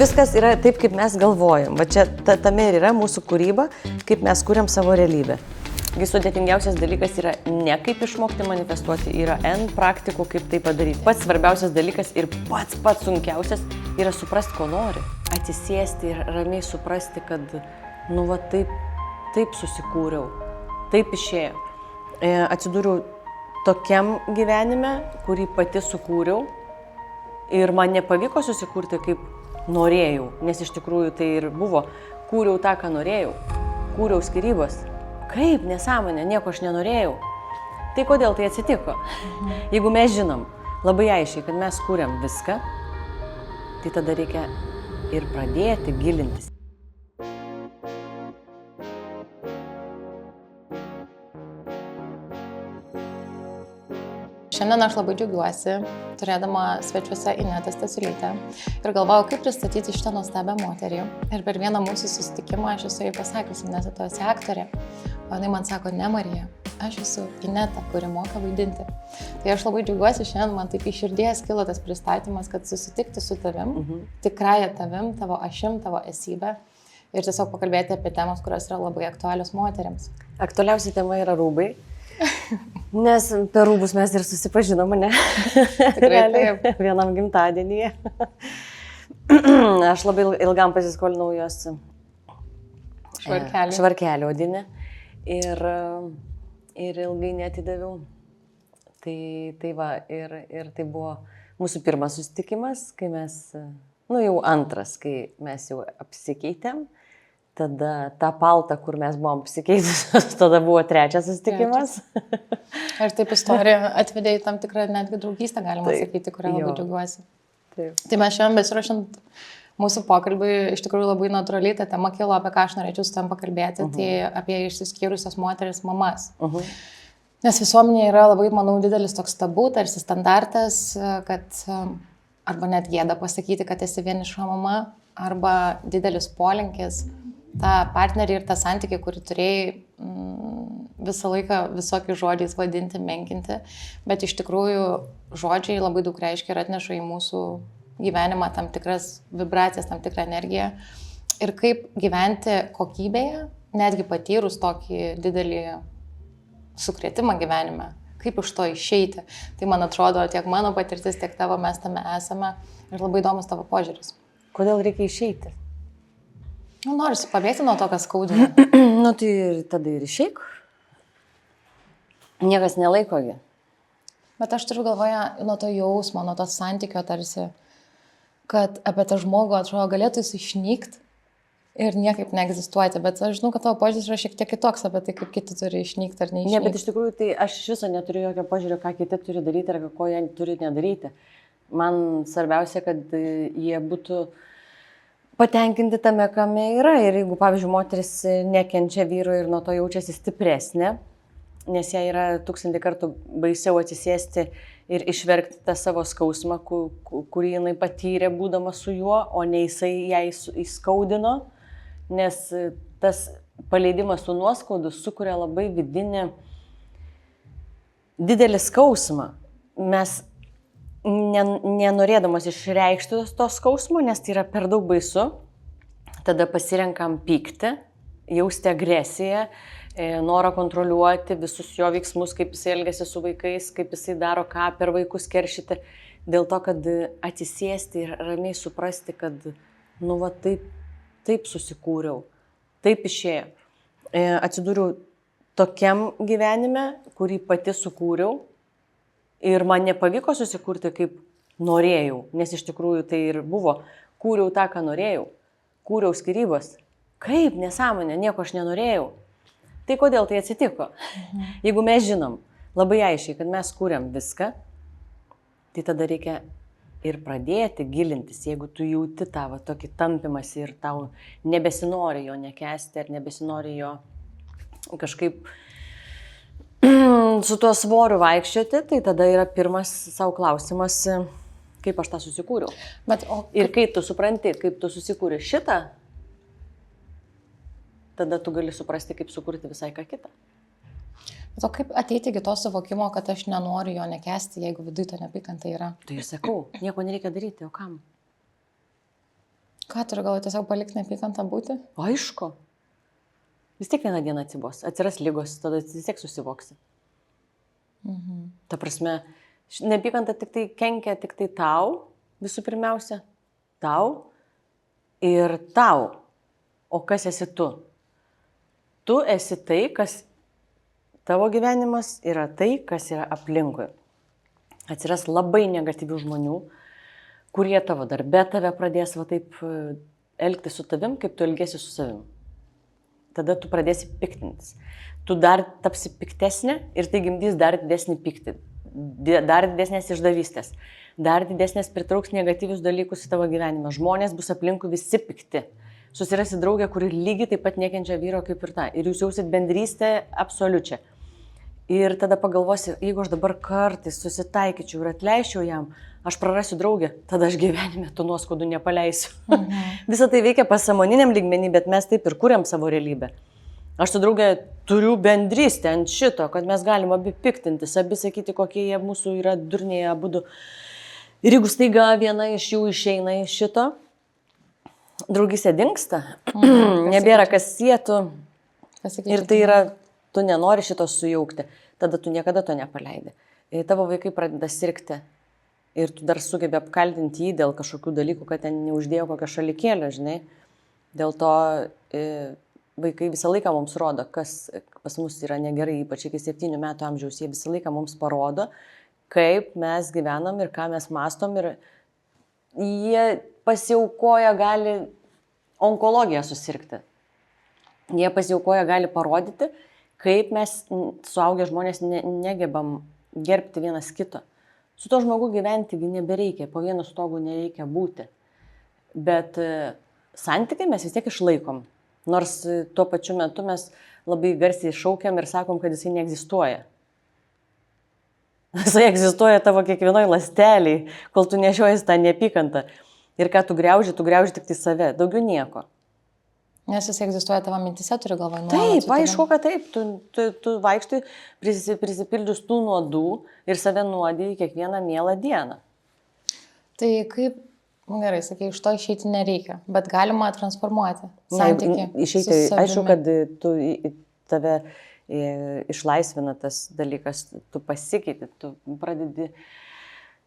viskas yra taip, kaip mes galvojam. Va čia tame ir yra mūsų kūryba, kaip mes kuriam savo realybę. Sudėtingiausias dalykas yra ne kaip išmokti manifestuoti, yra N praktikų, kaip tai padaryti. Pats svarbiausias dalykas ir pats sunkiausias yra suprasti, ko nori. Atsisėsti ir ramiai suprasti, kad nu va taip susikūriau, taip išėjo. Atsidūriau tokiam gyvenime, kurį pati sukūriau ir man nepavyko susikurti kaip norėjau, nes iš tikrųjų tai ir buvo. Kūriau tą, ką norėjau, kūriau skyrybas. Kaip nesąmonė, nieko aš nenorėjau. Tai kodėl tai atsitiko? Jeigu mes žinom labai aiškiai, kad mes kūriam viską, tai tada reikia ir pradėti gilintis. Šiandien aš labai džiaugiuosi, turėdama svečiuose Inetą Stasiulytę ir galvojau, kaip pristatyti šitą nuostabią moterį. Ir per vieną mūsų susitikimą aš esu jai pasakiusi, nes tu esi aktorė. O jinai man sako, ne Marija, aš esu Ineta, kuri moka vaidinti. Tai aš labai džiaugiuosi šiandien, man taip iš širdies kilo tas pristatymas, kad susitikti su tavim, tikrąją tavim, tavo ašim, tavo esybę ir tiesiog pakalbėti apie temas, kurios yra labai aktualios moteriams. Aktualiausia tema yra rūbai. Nes per rūbus mes ir susipažinom, ne? Tikrai taip. Vienam gimtadienyje. Aš labai ilgam pasiskolinau jos švarkelį odinį ir ilgai neatidaviau. Tai va, ir tai buvo mūsų pirmas susitikimas, kai mes, jau antras, kai mes jau apsikeitėm. Tada tą paltą, kur mes buvom apsikeitusios, tada buvo trečias susitikimas. Ir taip istorija atvedė į tam tikrą netgi draugystę, galima sakyti, kurią labai džiaugiuosi. Taip. Tai mes šiandien besirašant mūsų pokalbį, iš tikrųjų labai natūraliai ta tema kilo, apie ką aš norėčiau su tam pakalbėti, tai apie išsiskyrusias moteris mamas. Nes visuomenėje yra labai, manau, didelis toks tabu, tarsi standartas, kad arba net gėda pasakyti, kad esi vieniša mama, arba didelis polinkis tą partnerį ir tą santykį, kurį turėjai visą laiką visokiais žodžiais vadinti, menkinti, bet iš tikrųjų žodžiai labai daug reiškia ir atneša į mūsų gyvenimą tam tikras vibracijas, tam tikrą energiją. Ir kaip gyventi kokybėje, netgi patyrus tokį didelį sukrėtimą gyvenime, kaip iš to išeiti. Tai man atrodo, tiek mano patirtis, tiek tavo mes tame esame ir labai įdomus tavo požiūris. Kodėl reikia išeiti? Norisi pabėgti nuo to, kas skaudina. Tai tada ir išeik. Niekas nelaikogi. Bet aš turiu galvoje nuo to jausmo, nuo to santykio tarsi, kad apie tą žmogų atrodo galėtų jis išnykti ir niekaip neegzistuoti. Bet aš žinau, kad tavo požiūris yra šiek tiek kitoks apie tai, kaip kiti turi išnykti ar neišnykti. Ne, bet iš tikrųjų tai aš iš viso neturiu jokio požiūrio, ką kiti turi daryti ir ko jie turi nedaryti. Man svarbiausia, kad jie būtų patenkinti tame, kame yra. Ir jeigu, pavyzdžiui, moteris nekenčia vyro ir nuo to jaučiasi stipresnė, nes jai yra 1000 kartų baisiau atsisėsti ir išverkti tą savo skausmą, kurį jinai patyrė būdama su juo, o ne jisai ją įskaudino, nes tas paleidimas su nuoskaudu sukuria labai vidinį didelį skausmą. Mes nenorėdamas išreikšti to skausmo, nes tai yra per daug baisu, tada pasirenkam pykti, jausti agresiją, norą kontroliuoti visus jo veiksmus, kaip jis elgiasi su vaikais, kaip jis daro ką, per vaikus keršyti, dėl to, kad atsisėsti ir ramiai suprasti, kad taip susikūriau, taip išėjo. Atsidūriau tokiam gyvenime, kurį pati sukūriau, ir man nepavyko susikurti kaip norėjau, nes iš tikrųjų tai ir buvo. Kūriau tą, ką norėjau. Kūriau skyrybas. Kaip nesąmonė, nieko aš nenorėjau. Tai kodėl tai atsitiko? Jeigu mes žinom labai aiškiai, kad mes kūriam viską, tai tada reikia ir pradėti gilintis. Jeigu tu jauti tą tokį tampimąsi ir tau nebesinori jo nekęsti ar nebesinori jo kažkaip su tuo svoriu vaikščioti, tai tada yra pirmas savo klausimas, kaip aš tą susikūriau. Ir kai tu supranti, kaip tu susikūri šitą, tada tu gali suprasti, kaip sukurti visai ką kitą. Bet o kaip ateiti iki to suvokimo, kad aš nenoriu jo nekęsti, jeigu viduje to neapykanta yra? Tai ir sakau, nieko nereikia daryti, o kam? Ką turiu galvoje, tiesiog palikti neapykantą būti? Aišku. Vis tiek vieną dieną atsibos, atsiras lygos, tada vis tiek susivoksi. Ta prasme, neapykanta tik tai kenkia tik tai tau, visų pirmiausia, tau ir tau. O kas esi tu? Tu esi tai, kas tavo gyvenimas yra tai, kas yra aplinkui. Atsiras labai negatyvių žmonių, kurie tavo darbe tave pradės va taip elgti su tavim, kaip tu elgėsi su savim. Tada tu pradėsi piktintis. Tu dar tapsi piktesnė ir tai gimdys dar didesnį pyktį, dar didesnės išdavystės, dar didesnės pritrauks negatyvius dalykus į tavo gyvenimą. Žmonės bus aplinkui visi pikti. Susirasi draugę, kuri lygiai taip pat nekenčia vyro kaip ir ta. Ir jūs jausit bendrystę absoliučią. Ir tada pagalvosi, jeigu aš dabar kartais susitaikyčiau ir atleičiau jam, aš prarasiu draugę, tada aš gyvenime tų nuoskaudų nepaleisiu. Visą tai veikia pasąmoniniam lygmenį, bet mes taip ir kuriam savo realybę. Aš su draugė turiu bendrystę ant šito, kad mes galim abi piktintis, abi sakyti, kokie jie mūsų yra durniai abudu. Ir jeigu staiga viena iš jų išeina iš šito, draugystė dingsta, nebėra kas sietų. Ir tai yra, tu nenori šito sujaukti, tada tu niekada to nepaleidi. Tavo vaikai pradeda sirgti ir tu dar sugebi apkaltinti jį dėl kažkokių dalykų, kad ten neuždėjo kokio šalikėlio, žinai. Dėl to vaikai visą laiką mums rodo, kas pas mus yra negerai, ypač iki 7 metų amžiaus, jie visą laiką mums parodo, kaip mes gyvenam ir ką mes mastom, ir jie pasiaukoja gali onkologiją susirgti. Jie pasiaukoja gali parodyti, kaip mes suaugę žmonės negebam gerbti vienas kito. Su to žmogu gyventi nebereikia, po vienu stogu nereikia būti. Bet santykiai mes vis tiek išlaikom. Nors tuo pačiu metu mes labai garsiai šaukiam ir sakom, kad jisai neegzistuoja. Jisai egzistuoja tavo kiekvienoj ląsteliai, kol tu nešiojies tą neapykantą. Ir ką tu griauži tik tai save, daugiau nieko. Nes jis egzistuoja tavo mintise, turi galvoje nuolat. Taip, aišku, kad taip. Tu vaikštai prisipildžius tų nuodų ir save nuodiji kiekvieną mielą dieną. Tai kaip, gerai, sakai, iš to išeiti nereikia, bet galima transformuoti santykį. Išeiti, aišku, kad tave išlaisvina tas dalykas, tu pasikeiti, tu pradedi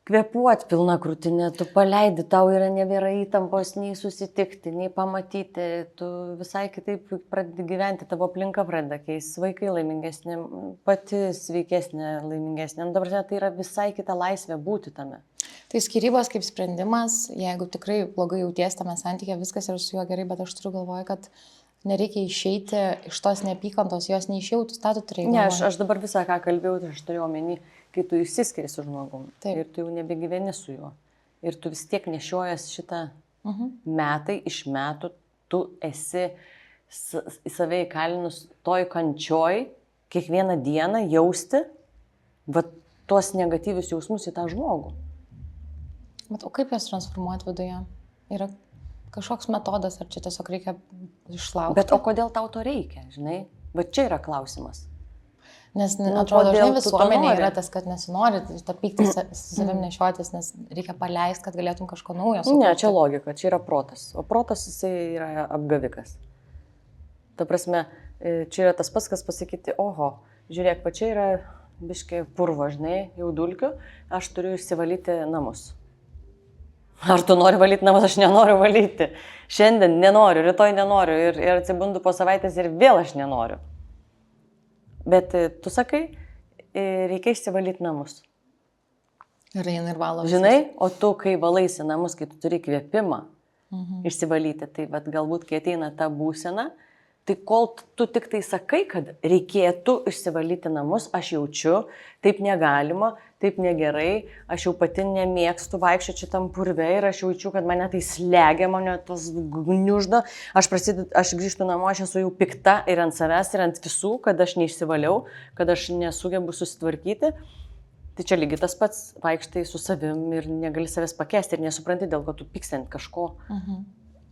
kvėpuoti pilna krūtinė, tu paleidi, tau yra nebėra įtampos nei susitikti, nei pamatyti, tu visai kitaip pradedi gyventi, tavo aplinka pradeda keistis, vaikai laimingesnė, pati sveikesnė, laimingesnė. Dabar tai yra visai kita laisvė būti tame. Tai skyrybos kaip sprendimas, jeigu tikrai blogai jautiesi tame santykė, viskas yra su juo gerai, bet aš turiu galvoje, kad nereikia išeiti iš tos neapykantos, jos neišjautus, tą tu turėjai. Ne, aš dabar visą, ką kalbėjau, tai aš turėjau omeny, kai tu išsiskiri su žmogum. Taip. Ir tu jau nebegyveni su juo. Ir tu vis tiek nešiojas šitą metai iš metų, tu esi į save įkalinus toj kančioj, kiekvieną dieną jausti va, tuos negatyvius jausmus į tą žmogų. Bet o kaip jas transformuoti viduje? Yra kažkoks metodas, ar čia tiesiog reikia išlaukti? Bet o kodėl tau to reikia, žinai? Bet čia yra klausimas. Nes atrodo, žinai, visuomenė yra tas, kad nesinori tą pyktį savim nešiotis, nes reikia paleisti, kad galėtum kažko naujo sukurti. Ne, čia logika, čia yra protas. O protas jisai yra apgavikas. Ta prasme, čia yra tas pats, kas pasakyti, oho, žiūrėk, va čia yra biškai purvo, žinai, jau dulkių, aš turiu išsivalyti namus. Ar tu nori valyti namus, aš nenoriu valyti. Šiandien nenoriu, rytoj nenoriu ir atsibundu po savaitės ir vėl aš nenoriu. Bet tu sakai, reikia išsivalyti namus. Ir eina ir valo. Žinai, o tu, kai valaisi namus, kai tu turi kvėpimą išsivalyti, tai vat, galbūt, kai ateina ta būsena, tai kol tu tik tai sakai, kad reikėtų išsivalyti namus, aš jaučiu, taip negalima, taip negerai, aš jau pati nemėgstu vaikščioti šitam purve ir aš jaučiu, kad mane tai slegia, mane tas gniužda, aš grįžtu namo, aš esu jau pikta ir ant savęs, ir ant visų, kad aš neišsivaliau, kad aš nesugebu susitvarkyti. Tai čia lygiai tas pats, vaikštai su savim ir negali savęs pakęsti ir nesupranti, dėl ko tu pyksti ant kažko.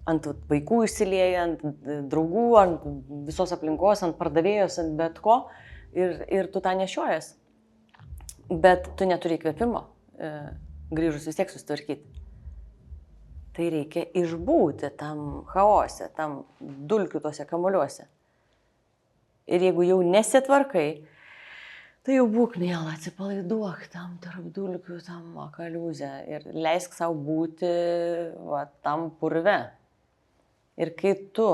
Ant vaikų išsilieja, ant draugų, ant visos aplinkos, ant pardavėjos, ant bet ko ir tu tą nešiojas. Bet tu neturi įkvėpimo, grįžus vis tiek susitvarkyti. tai reikia išbūti tam chaose, tam dulkių tuose kamuoliuose. Ir jeigu jau nesitvarkai, tai jau būk miela, atsipalaiduok tam tarp dulkių, tam makaliūzę ir leisk savo būti tam purve. Ir kai tu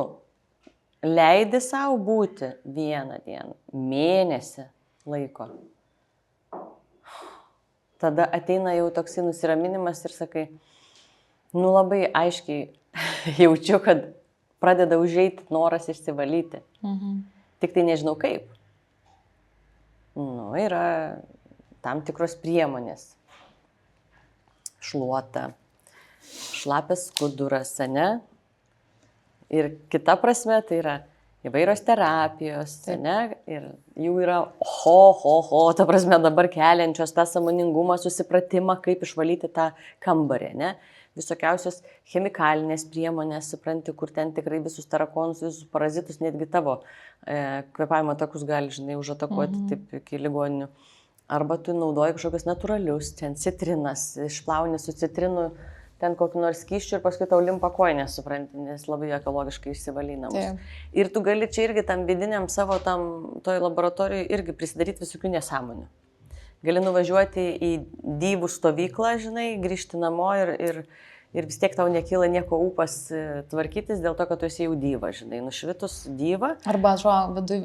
leidi savo būti vieną dieną, mėnesį laiko, tada ateina jau toksai nusiraminimas ir sakai, labai aiškiai jaučiu, kad pradeda užeiti noras išsivalyti. Tik tai nežinau kaip. Yra tam tikros priemonės. Šluota, šlapias skuduras, ne? Ir kita prasme tai yra įvairios terapijos, ne? Ir jų yra ta prasme dabar keliančios tą sąmoningumą, susipratimą, kaip išvalyti tą kambarį, ne? Visokiausios chemikalinės priemonės, supranti, kur ten tikrai visus tarakonus, visus parazitus, netgi tavo kvėpavimo takus gali, užatakuoti taip iki ligoninių. Arba tu naudoji kažkokius natūralius, ten citrinas, išplauni su citrinu, ten kokį nors skysčių ir paskui tau limpa kojinės, supranti, nes labai ekologiškai išsivalynamus. Ir tu gali čia irgi tam vidiniam savo toj laboratorijai irgi prisidaryti visokių nesąmonių. Gali nuvažiuoti į dyvų stovyklą, grįžti namo ir vis tiek tau nekyla nieko ūpas tvarkytis dėl to, kad tu esi jau dyva, nušvitus dyva. Arba, atrodo,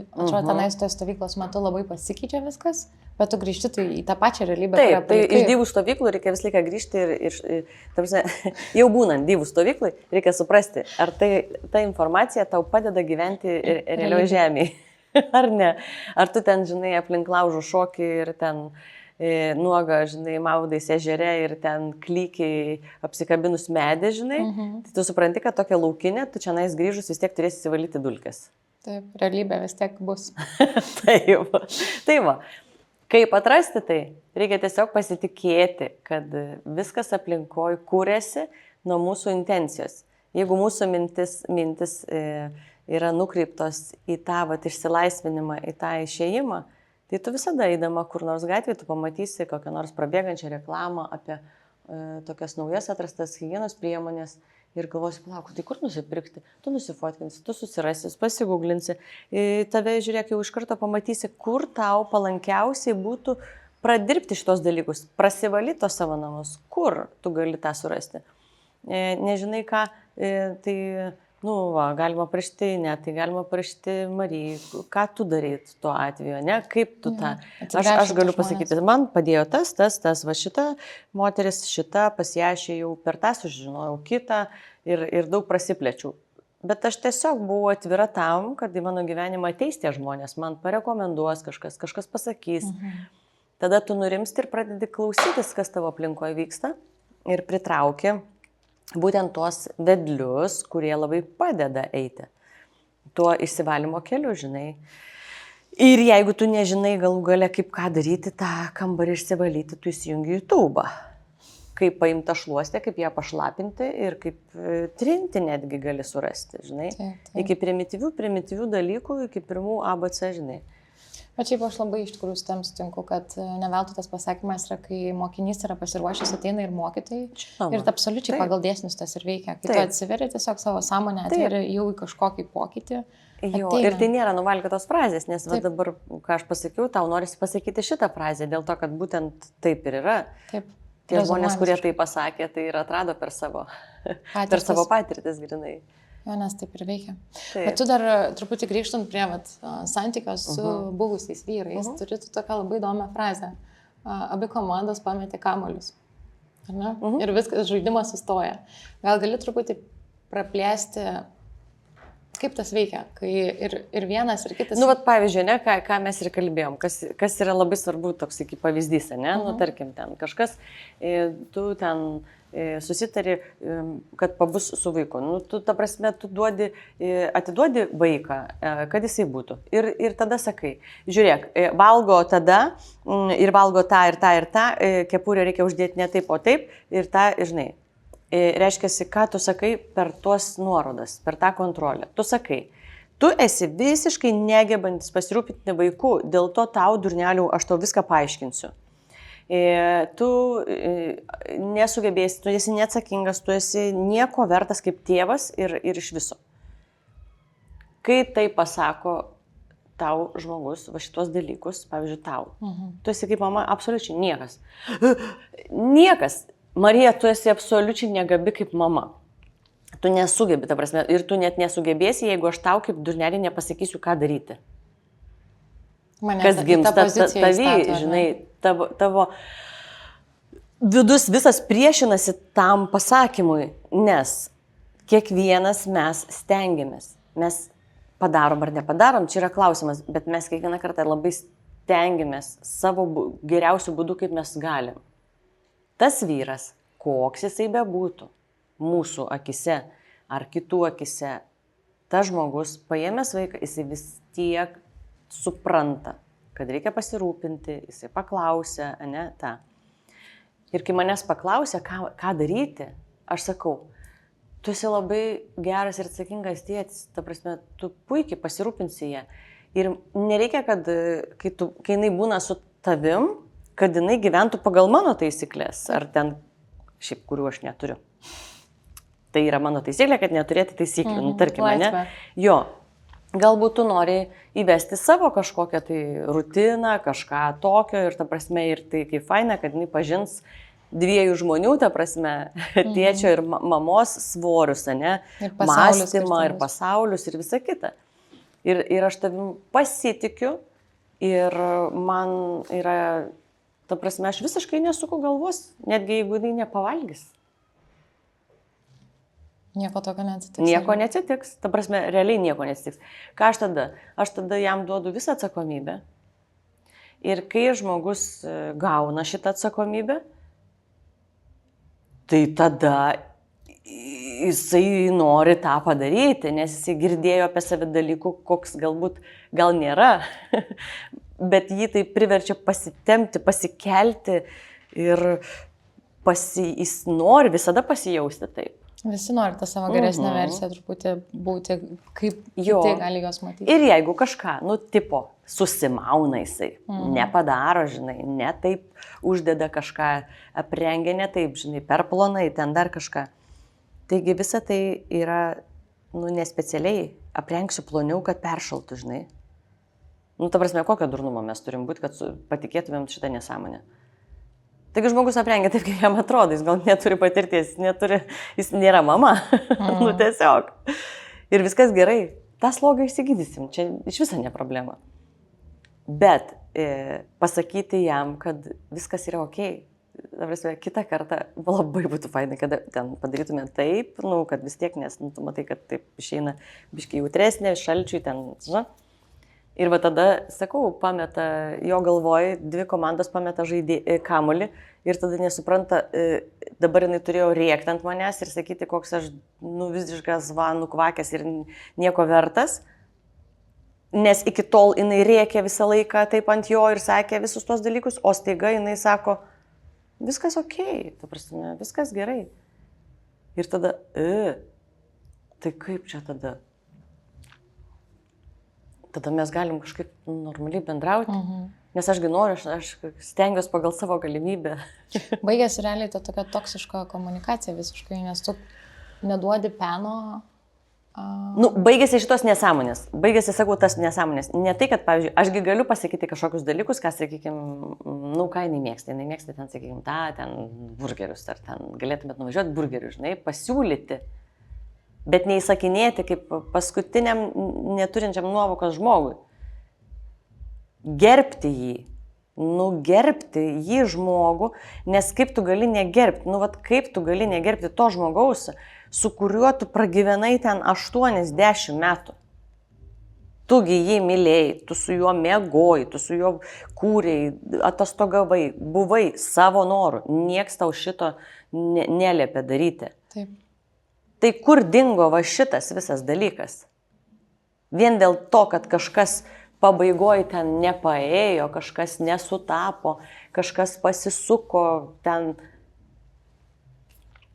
tenais tos stovyklos metu labai pasikeičia viskas, bet tu grįžti tai į tą pačią realybę. Taip, tai iš dyvų stovyklų reikia vis laiką grįžti ir jau būnant dyvų stovyklai, reikia suprasti, ar ta informacija tau padeda gyventi realioje žemėje. Ar ne? Ar tu ten, aplink laužų šokį ir ten nuoga, maudais ežere ir ten klykiai apsikabinus medį, tai tu supranti, kad tokia laukinė, tu čia nais grįžus vis tiek turėsi įsivalyti dulkes. Taip, realybė vis tiek bus. Taip. Kaip atrasti tai? Reikia tiesiog pasitikėti, kad viskas aplinkoj kūrėsi nuo mūsų intencijos. Jeigu mūsų mintis yra nukreiptos į tą išsilaisvinimą, į tą išėjimą, tai tu visada eidama kur nors gatvėje, tu pamatysi kokią nors prabėgančią reklamą apie tokias naujas atrastas higienos priemonės ir galvosi, palauk, tai kur nusipirkti? Tu nusifotkinsi, tu susirasi, pasiguglinsi, tave žiūrėk jau iš karto pamatysi, kur tau palankiausiai būtų pradirbti šitos dalykus, prasivalyti tos savo namus, kur tu gali tą surasti. Nežinai ką, tai galima parašyti, ne, tai galima parašyti Marijai, ką tu daryt tuo atveju, ne, kaip tu tą. Aš galiu pasakyti, man padėjo tas, va šita moteris, šita pasiešė jau per tą sužinojau kitą ir daug prasiplečiau. Bet aš tiesiog buvau atvira tam, kad į mano gyvenimą ateis tie žmonės, man parekomenduos kažkas pasakys. Tada tu nurimsti ir pradedi klausytis, kas tavo aplinkoje vyksta ir pritrauki būtent tuos vedlius, kurie labai padeda eiti tuo išsivalymo keliu, Ir jeigu tu nežinai galų gale, kaip ką daryti, tą kambarį išsivalyti, tu įsijungi YouTube. Kaip paimti tą šluostę, kaip ją pašlapinti ir kaip trinti netgi gali surasti, Taip. Iki primityvių dalykų, iki pirmų ABC, Bet šiaip aš labai iš tikrųjų su tam sutinku, kad ne veltui tas pasakymas yra, kai mokinys yra pasiruošęs, ateina ir mokytojai. Ir absoliučiai pagal dėsnius tas ir veikia. Kai tu atsiveri tiesiog savo sąmonę, atveri jau į kažkokį pokytį. Ir tai nėra nuvalkiotos frazės, nes dabar, ką aš pasakiau, tau norisi pasakyti šitą frazę, dėl to, kad būtent taip ir yra. Taip. Tie žmonės, kurie tai pasakė, tai ir atrado per savo patirtis grinai. Jo, nes taip ir veikia. Bet tu dar truputį grįžtant prie santykio su buvusiais vyrais, turi tu tokią labai įdomią frazę. Abi komandos pametė kamuolius. Ir viskas, žaidimas sustoja. Gal gali truputį praplėsti, kaip tas veikia, kai ir vienas, ir kitas. Pavyzdžiui, ne, ką mes ir kalbėjom, kas yra labai svarbu toks iki pavyzdys, ne, tarkim, ten kažkas, tu ten susitari, kad pabus su vaiku. Tu, ta prasme, tu atiduodi vaiką, kad jisai būtų. Ir tada sakai, žiūrėk, valgo tada ir valgo tą ir tą ir tą, kepurę reikia uždėti ne taip, o taip ir tą, reiškiasi, ką tu sakai per tuos nuorodas, per tą kontrolę. Tu sakai, tu esi visiškai negebantis pasirūpinti vaiku, dėl to tau, durnelių, aš tau viską paaiškinsiu. Tu nesugebėsi, tu esi neatsakingas, tu esi nieko vertas kaip tėvas ir iš viso. Kai tai pasako tau žmogus, va šitos dalykus, pavyzdžiui, tau, tu esi kaip mama absoliučiai niekas. Niekas. Marija, tu esi absoliučiai negabi kaip mama. Tu nesugebi, ta prasme, ir tu net nesugebėsi, jeigu aš tau kaip durnelį nepasakysiu, ką daryti. Kas gimsta tavy, žinai, tavo vidus visas priešinasi tam pasakymui, nes kiekvienas mes stengiamės. Mes padarom ar nepadarom, čia yra klausimas, bet mes kiekvieną kartą labai stengiamės savo geriausių būdų, kaip mes galim. Tas vyras, koks jisai bebūtų, mūsų akise ar kitų akise, tas žmogus, paėmęs vaiką, jisai vis tiek supranta, kad reikia pasirūpinti, jisai paklausia, ne, tą. Ir kai manęs paklausia, ką daryti, aš sakau, tu esi labai geras ir atsakingas tėtis, ta prasme, tu puikiai pasirūpinsi ją. Ir nereikia, kad kai jinai būna su tavim, kad jinai gyventų pagal mano taisyklės, ar ten šiaip, kurių aš neturiu. Tai yra mano taisyklė, kad neturėti taisyklių, tarkim, ne? Jo, galbūt tu nori įvesti savo kažkokią tai rutiną, kažką tokio ir ta prasme, ir tai kaip faina, kad jinai pažins dviejų žmonių, ta prasme, tėčio ir mamos svorius, ne? Mąstymą ir pasaulius ir visa kita. Ir aš tavim pasitikiu ir man yra, ta prasme, aš visiškai nesuku galvos, netgi jeigu jinai nepavalgys. Nieko tokio neatsitiks. Nieko neatsitiks, ta prasme, realiai nieko neatsitiks. Ką aš tada? Aš tada jam duodu visą atsakomybę. Ir kai žmogus gauna šitą atsakomybę, tai tada jisai nori tą padaryti, nes jisai girdėjo apie save dalykų, koks gal nėra, bet jį tai priverčia pasitempti, pasikelti ir jis nori visada pasijausti taip. Visi nori tą savo geresnę versiją, truputį būti, kaip tai gali jos matyti. Ir jeigu kažką, tipo, susimauna jisai, nepadaro, žinai, ne taip uždeda kažką, aprengia ne taip, žinai, per plonai, ten dar kažką. Taigi visa tai yra, nespecialiai, aprengsiu ploniau, kad peršaltų, žinai. Ta prasme, kokio durnumo mes turim būti, kad patikėtumėm šitą nesąmonę. Taigi žmogus aprengia taip, kaip jam atrodo, jis gal neturi patirties, jis nėra mama, tiesiog. Ir viskas gerai, tą slogą išsigydysim, čia iš viso ne problema. Bet pasakyti jam, kad viskas yra okei. Kitą kartą labai būtų fainai, kad ten padarytume taip, kad vis tiek, nes tu matai, kad taip išeina biškai jautresnė, šalčiui ten, žinai. Ir va tada, sakau, pameta jo galvoj, dvi komandos pameta kamuolį ir tada nesupranta, dabar jinai turėjo rėkti ant manęs ir sakyti, koks aš visiškas nukvakęs ir nieko vertas, nes iki tol jinai rėkė visą laiką taip ant jo ir sakė visus tos dalykus, o staiga jinai sako, viskas okei, ta prasme, viskas gerai. Ir tada, tai kaip čia tada? Tada mes galim kažkaip normaliai bendrauti, nes ašgi noriu, aš stengiuosi pagal savo galimybę. Baigėsi realiai ta tokia toksiška komunikacija visiškai, nes tu neduodi peno. Baigėsi šitos nesąmonės, sakau, tas nesąmonės. Ne tai, kad, pavyzdžiui, ašgi galiu pasakyti kažkokius dalykus, ką, sakykime, ką jinai mėgsta ten, sakykime, ten burgerius, ar ten galėtumėt nuvažiuoti burgerius, žinai, pasiūlyti. Bet neįsakinėti kaip paskutiniam neturinčiam nuovokos žmogui. Gerbti jį. Gerbti jį žmogų, nes kaip tu gali negerbti, kaip tu gali negerbti to žmogaus, su kuriuo tu pragyvenai ten 80 metų. Tugi jį mylėjai, tu su juo mėgojai, tu su juo kūrei, atostogavai, buvai savo noru, nieks tau šito neliepė daryti. Taip. Tai kur dingo va šitas visas dalykas? Vien dėl to, kad kažkas pabaigoje ten nepaėjo, kažkas nesutapo, kažkas pasisuko ten,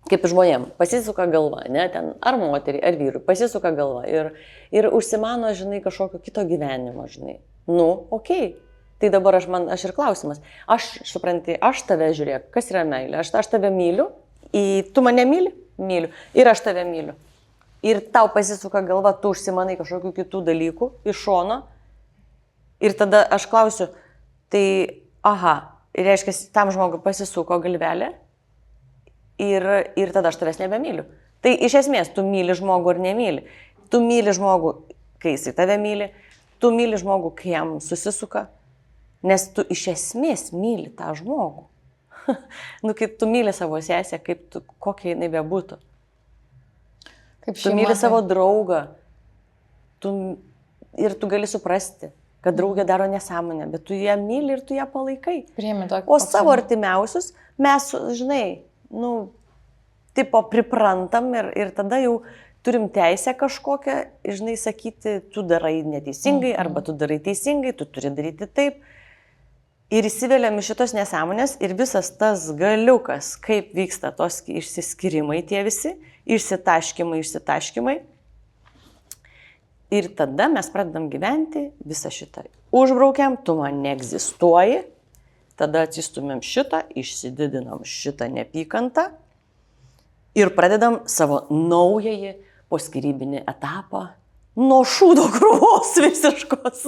kaip žmonėm, pasisuka galva, ne, ten ar moteriai, ar vyrui, pasisuka galva ir užsimano, žinai, kažkokio kito gyvenimo, žinai. Okei. Tai dabar aš ir klausimas. Aš tave žiūrėk, kas yra meilė? Aš tave myliu, tu mane myli? Myliu. Ir aš tave myliu. Ir tau pasisuka galva, tu užsimanai kažkokių kitų dalykų iš šono. Ir tada aš klausiu, tai reiškia, tam žmogui pasisuko galvelė ir tada aš tavęs nebemyliu. Tai iš esmės, tu myli žmogų ar nemyli. Tu myli žmogų, kai jisai tave myli, tu myli žmogų, kai jam susisuka, nes tu iš esmės myli tą žmogų. Kaip tu myli savo sesę, kokia jinai bebūtų. Tu myli savo draugą ir tu gali suprasti, kad draugė daro nesąmonę, bet tu ją myli ir tu ją palaikai. O savo artimiausius mes, žinai, tipo priprantam ir tada jau turim teisę kažkokią, žinai, sakyti, tu darai neteisingai arba tu darai teisingai, tu turi daryti taip. Ir įsiveliam iš šitos nesąmonės ir visas tas galiukas, kaip vyksta tos išsiskyrimai tie visi, išsitaškimai. Ir tada mes pradedam gyventi visą šitą. Užbraukiam, tu man neegzistuoji, tada atsistumėm šitą, išsididinam šitą neapykantą ir pradedam savo naująjį poskyrybinį etapą nuo šūdo krūvos visiškos.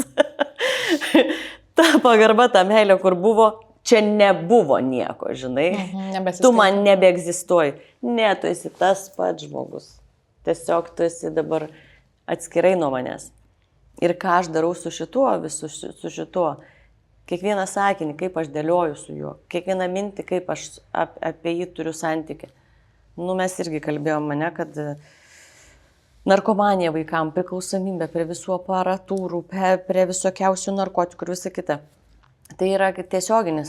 Ta pagarba, ta meilė, kur buvo, čia nebuvo nieko, žinai. Tu man nebeegzistuoji. Ne, tu esi tas pats žmogus. Tiesiog tu esi dabar atskirai nuo manęs. Ir ką aš darau su šituo, su šituo. Kiekvieną sakinį, kaip aš dėlioju su juo. Kiekvieną mintį, kaip aš apie jį turiu santykį. Mes irgi kalbėjom kad narkomanija vaikam, priklausomybė prie visų aparatūrų, prie visokiausių narkotikų ir visa kita. Tai yra tiesioginė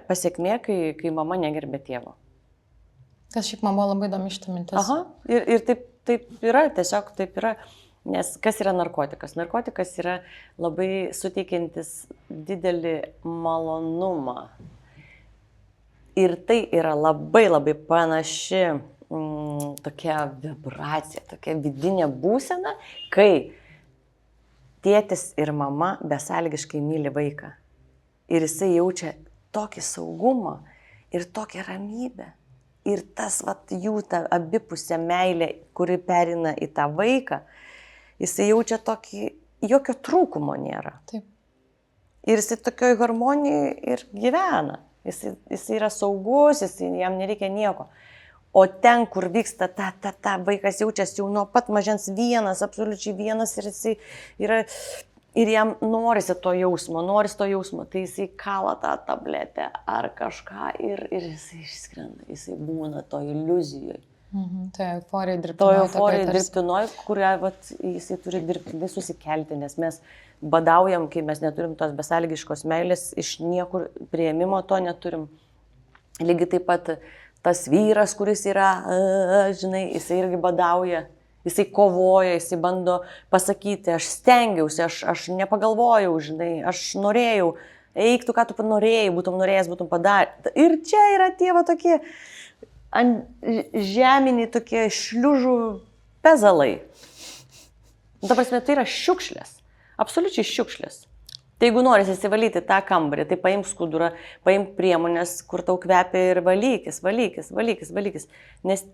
pasiekmė, kai mama negerbė tėvo. Kas šiaip man buvo labai įdomi šita mintis. Ir taip yra, tiesiog taip yra. Nes kas yra narkotikas? Narkotikas yra labai suteikiantis didelį malonumą. Ir tai yra labai labai panaši tokia vibracija, tokia vidinė būsena, kai tėtis ir mama besąlygiškai myli vaiką. Ir jisai jaučia tokį saugumą ir tokią ramybę. Ir tas jų ta abipusė meilė, kuri perina į tą vaiką, jisai jaučia tokį, jokio trūkumo nėra. Taip. Ir jisai tokioj harmonijai ir gyvena. Jisai yra saugus, jam nereikia nieko. O ten, kur vyksta ta vaikas jaučiasi jau nuo pat mažens vienas, absoliučiai vienas ir jisai yra, ir jam norisi to jausmo, tai jisai kala tą tabletę ar kažką ir jisai išskrenda, jisai būna to iliuzijoje. Tai euforija dirbtinoji, kurią jisai turi dirbtinai susikelti, nes mes badaujam, kai mes neturim tos besąlygiškos meilės, iš niekur priėmimo to neturim. Lygiai taip pat tas vyras, kuris yra, žinai, jisai irgi badauja, jisai kovoja, jisai bando pasakyti, aš stengiausi, aš nepagalvojau, žinai, aš norėjau, eik tu, ką tu norėjai, būtum norėjęs, būtum padarę. Ir čia yra tie tokie žeminiai, tokie šliužų pezalai. Ta prasme, tai yra šiukšlės, absoliučiai šiukšlės. Tai jeigu nori įsivalyti tą kambarį, tai paimk skudurą, paimk priemonės, kur tau kvepia ir valykis. Nes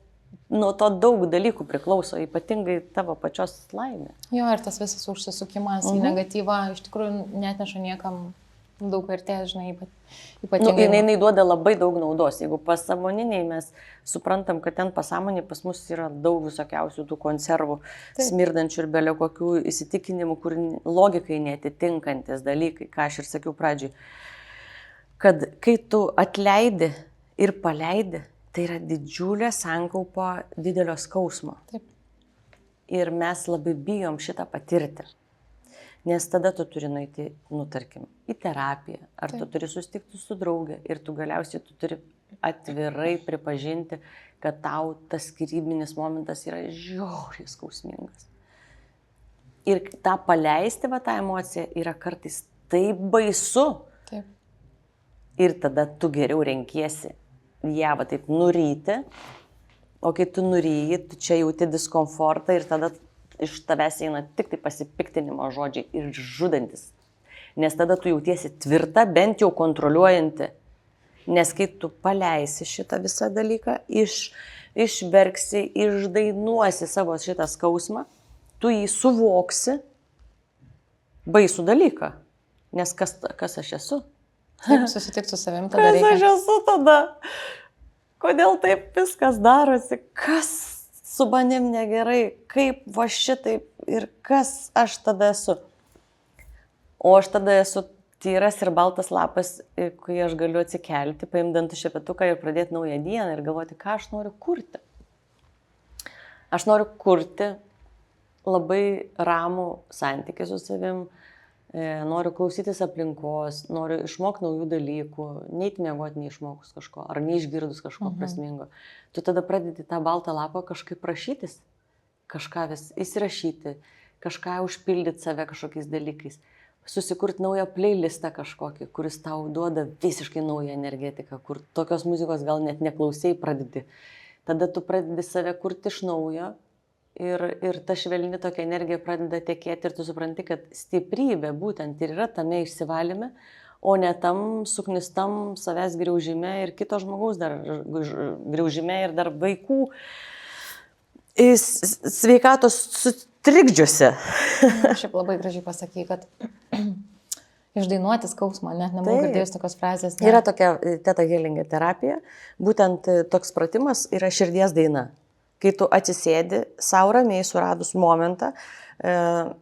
nuo to daug dalykų priklauso, ypatingai tavo pačios laimė. Jo, ir tas visas užsisukimas į negatyvą iš tikrųjų neatneša niekam daug vertės, žinai, ypatingai. Jinai duoda labai daug naudos. Jeigu pasąmoniniai mes suprantam, kad ten pasąmonė pas mus yra daug visokiausių tų konservų, smirdančių ir belio kokių įsitikinimų, kur logikai neatitinkantis dalykai, ką aš ir sakiau pradžiai. Kad kai tu atleidi ir paleidi, tai yra didžiulė sankaupa didelio skausmo. Taip. Ir mes labai bijom šitą patirti. Nes tada tu turi nueiti, tarkim, į terapiją, ar tu turi susitikti su draugė ir tu galiausiai turi atvirai pripažinti, kad tau tas skyrybinis momentas yra žiauriai skausmingas. Ir tą paleisti, tą emociją yra kartais taip baisu. Taip. Ir tada tu geriau renkiesi ją taip nuryti, o kai tu nuryji, tu čia jauti diskomfortą ir tada iš tavęs eina tik tai pasipiktinimo žodžiai ir žudantis. nes tada tu jautiesi tvirta, bent jau kontroliuojanti. Nes kai tu paleisi šitą visą dalyką, išverksi, išdainuosi savo šitą skausmą, tu jį suvoksi, baisų dalyką. Nes kas aš esu? Kaip susitikti su savim tada Kas reikia? aš esu tada? Kodėl taip viskas darosi? Kas su manim negerai? Kaip va šitaip ir kas aš tada esu? O aš tada esu tyras ir baltas lapas, kai aš galiu atsikelti, paimti dantų šepetuką ir pradėti naują dieną ir galvoti, ką aš noriu kurti. Aš noriu kurti labai ramų santykį su savim, noriu klausytis aplinkos, noriu išmokti naujų dalykų, neiti miegoti neišmokus kažko ar neišgirdus kažko prasmingo. Tu tada pradedi tą baltą lapą kažkaip prašytis, kažką vis įsirašyti, kažką užpildyti save kažkokiais dalykais. Susikurti naują playlistą kažkokį, kuris tau duoda visiškai naują energetiką, kur tokios muzikos gal net neklausai pradedi. Tada tu pradedi save kurti iš naujo ir ta švelni tokia energija pradeda tekėti ir tu supranti, kad stiprybė būtent ir yra tame išsivalyme, o ne tam suknistam savęs griaužime ir kito žmogaus dar griaužime ir dar vaikų sveikatos sutrikdžiuose. Šiaip labai gražiai pasakai, kad išdainuoti skausmą, net nebuvau girdėjus tokios frazės. Ne? Yra tokia Theta Healing terapija, būtent toks pratimas yra širdies daina. Kai tu atsisėdi, sau ramiai suradus momentą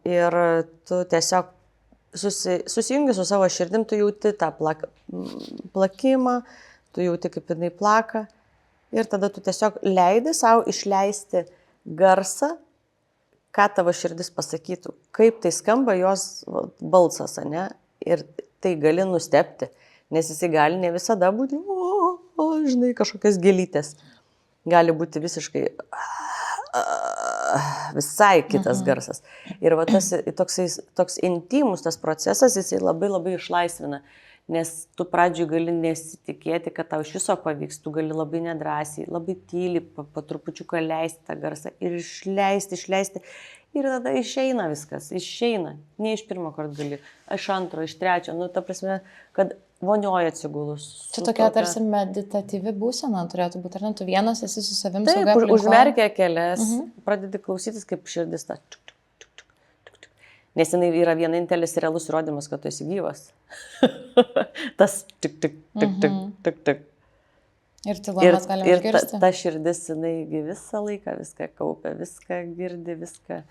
ir tu tiesiog susijungi su savo širdim, tu jauti tą plakimą, tu jauti kaip jinai plaka ir tada tu tiesiog leidi sau išleisti garsą, ką tavo širdis pasakytų, kaip tai skamba jos balsas, ne? Ir tai gali nustebti, nes jisai gali ne visada būti, žinai, kažkokios gėlytės. Gali būti visiškai visai kitas garsas. Ir va tas toks intimus tas procesas, jisai labai labai išlaisvina. Nes tu pradžiui gali nesitikėti, kad tau iš viso pavyks, tu gali labai nedrąsiai, labai tyliai, po trupučiuką leisti tą garsą ir išleisti. Ir tada išeina viskas, išeina. Ne iš pirmo karto gali, iš antro, iš trečio, ta prasme, kad vonioja atsigulus. Čia tokia tarsi meditatyvi būsena turėtų būti, ar ne? Tu vienas esi su savim. Taip, užmerkia kelias, pradedi klausytis kaip širdis ta. Nes jinai yra vienintelis realus įrodymas, kad tu esi gyvas. Tas tik. Ir tylomis galime išgirsti. Ir ta širdis, jinai visą laiką viską kaupia, viską girdi, viską.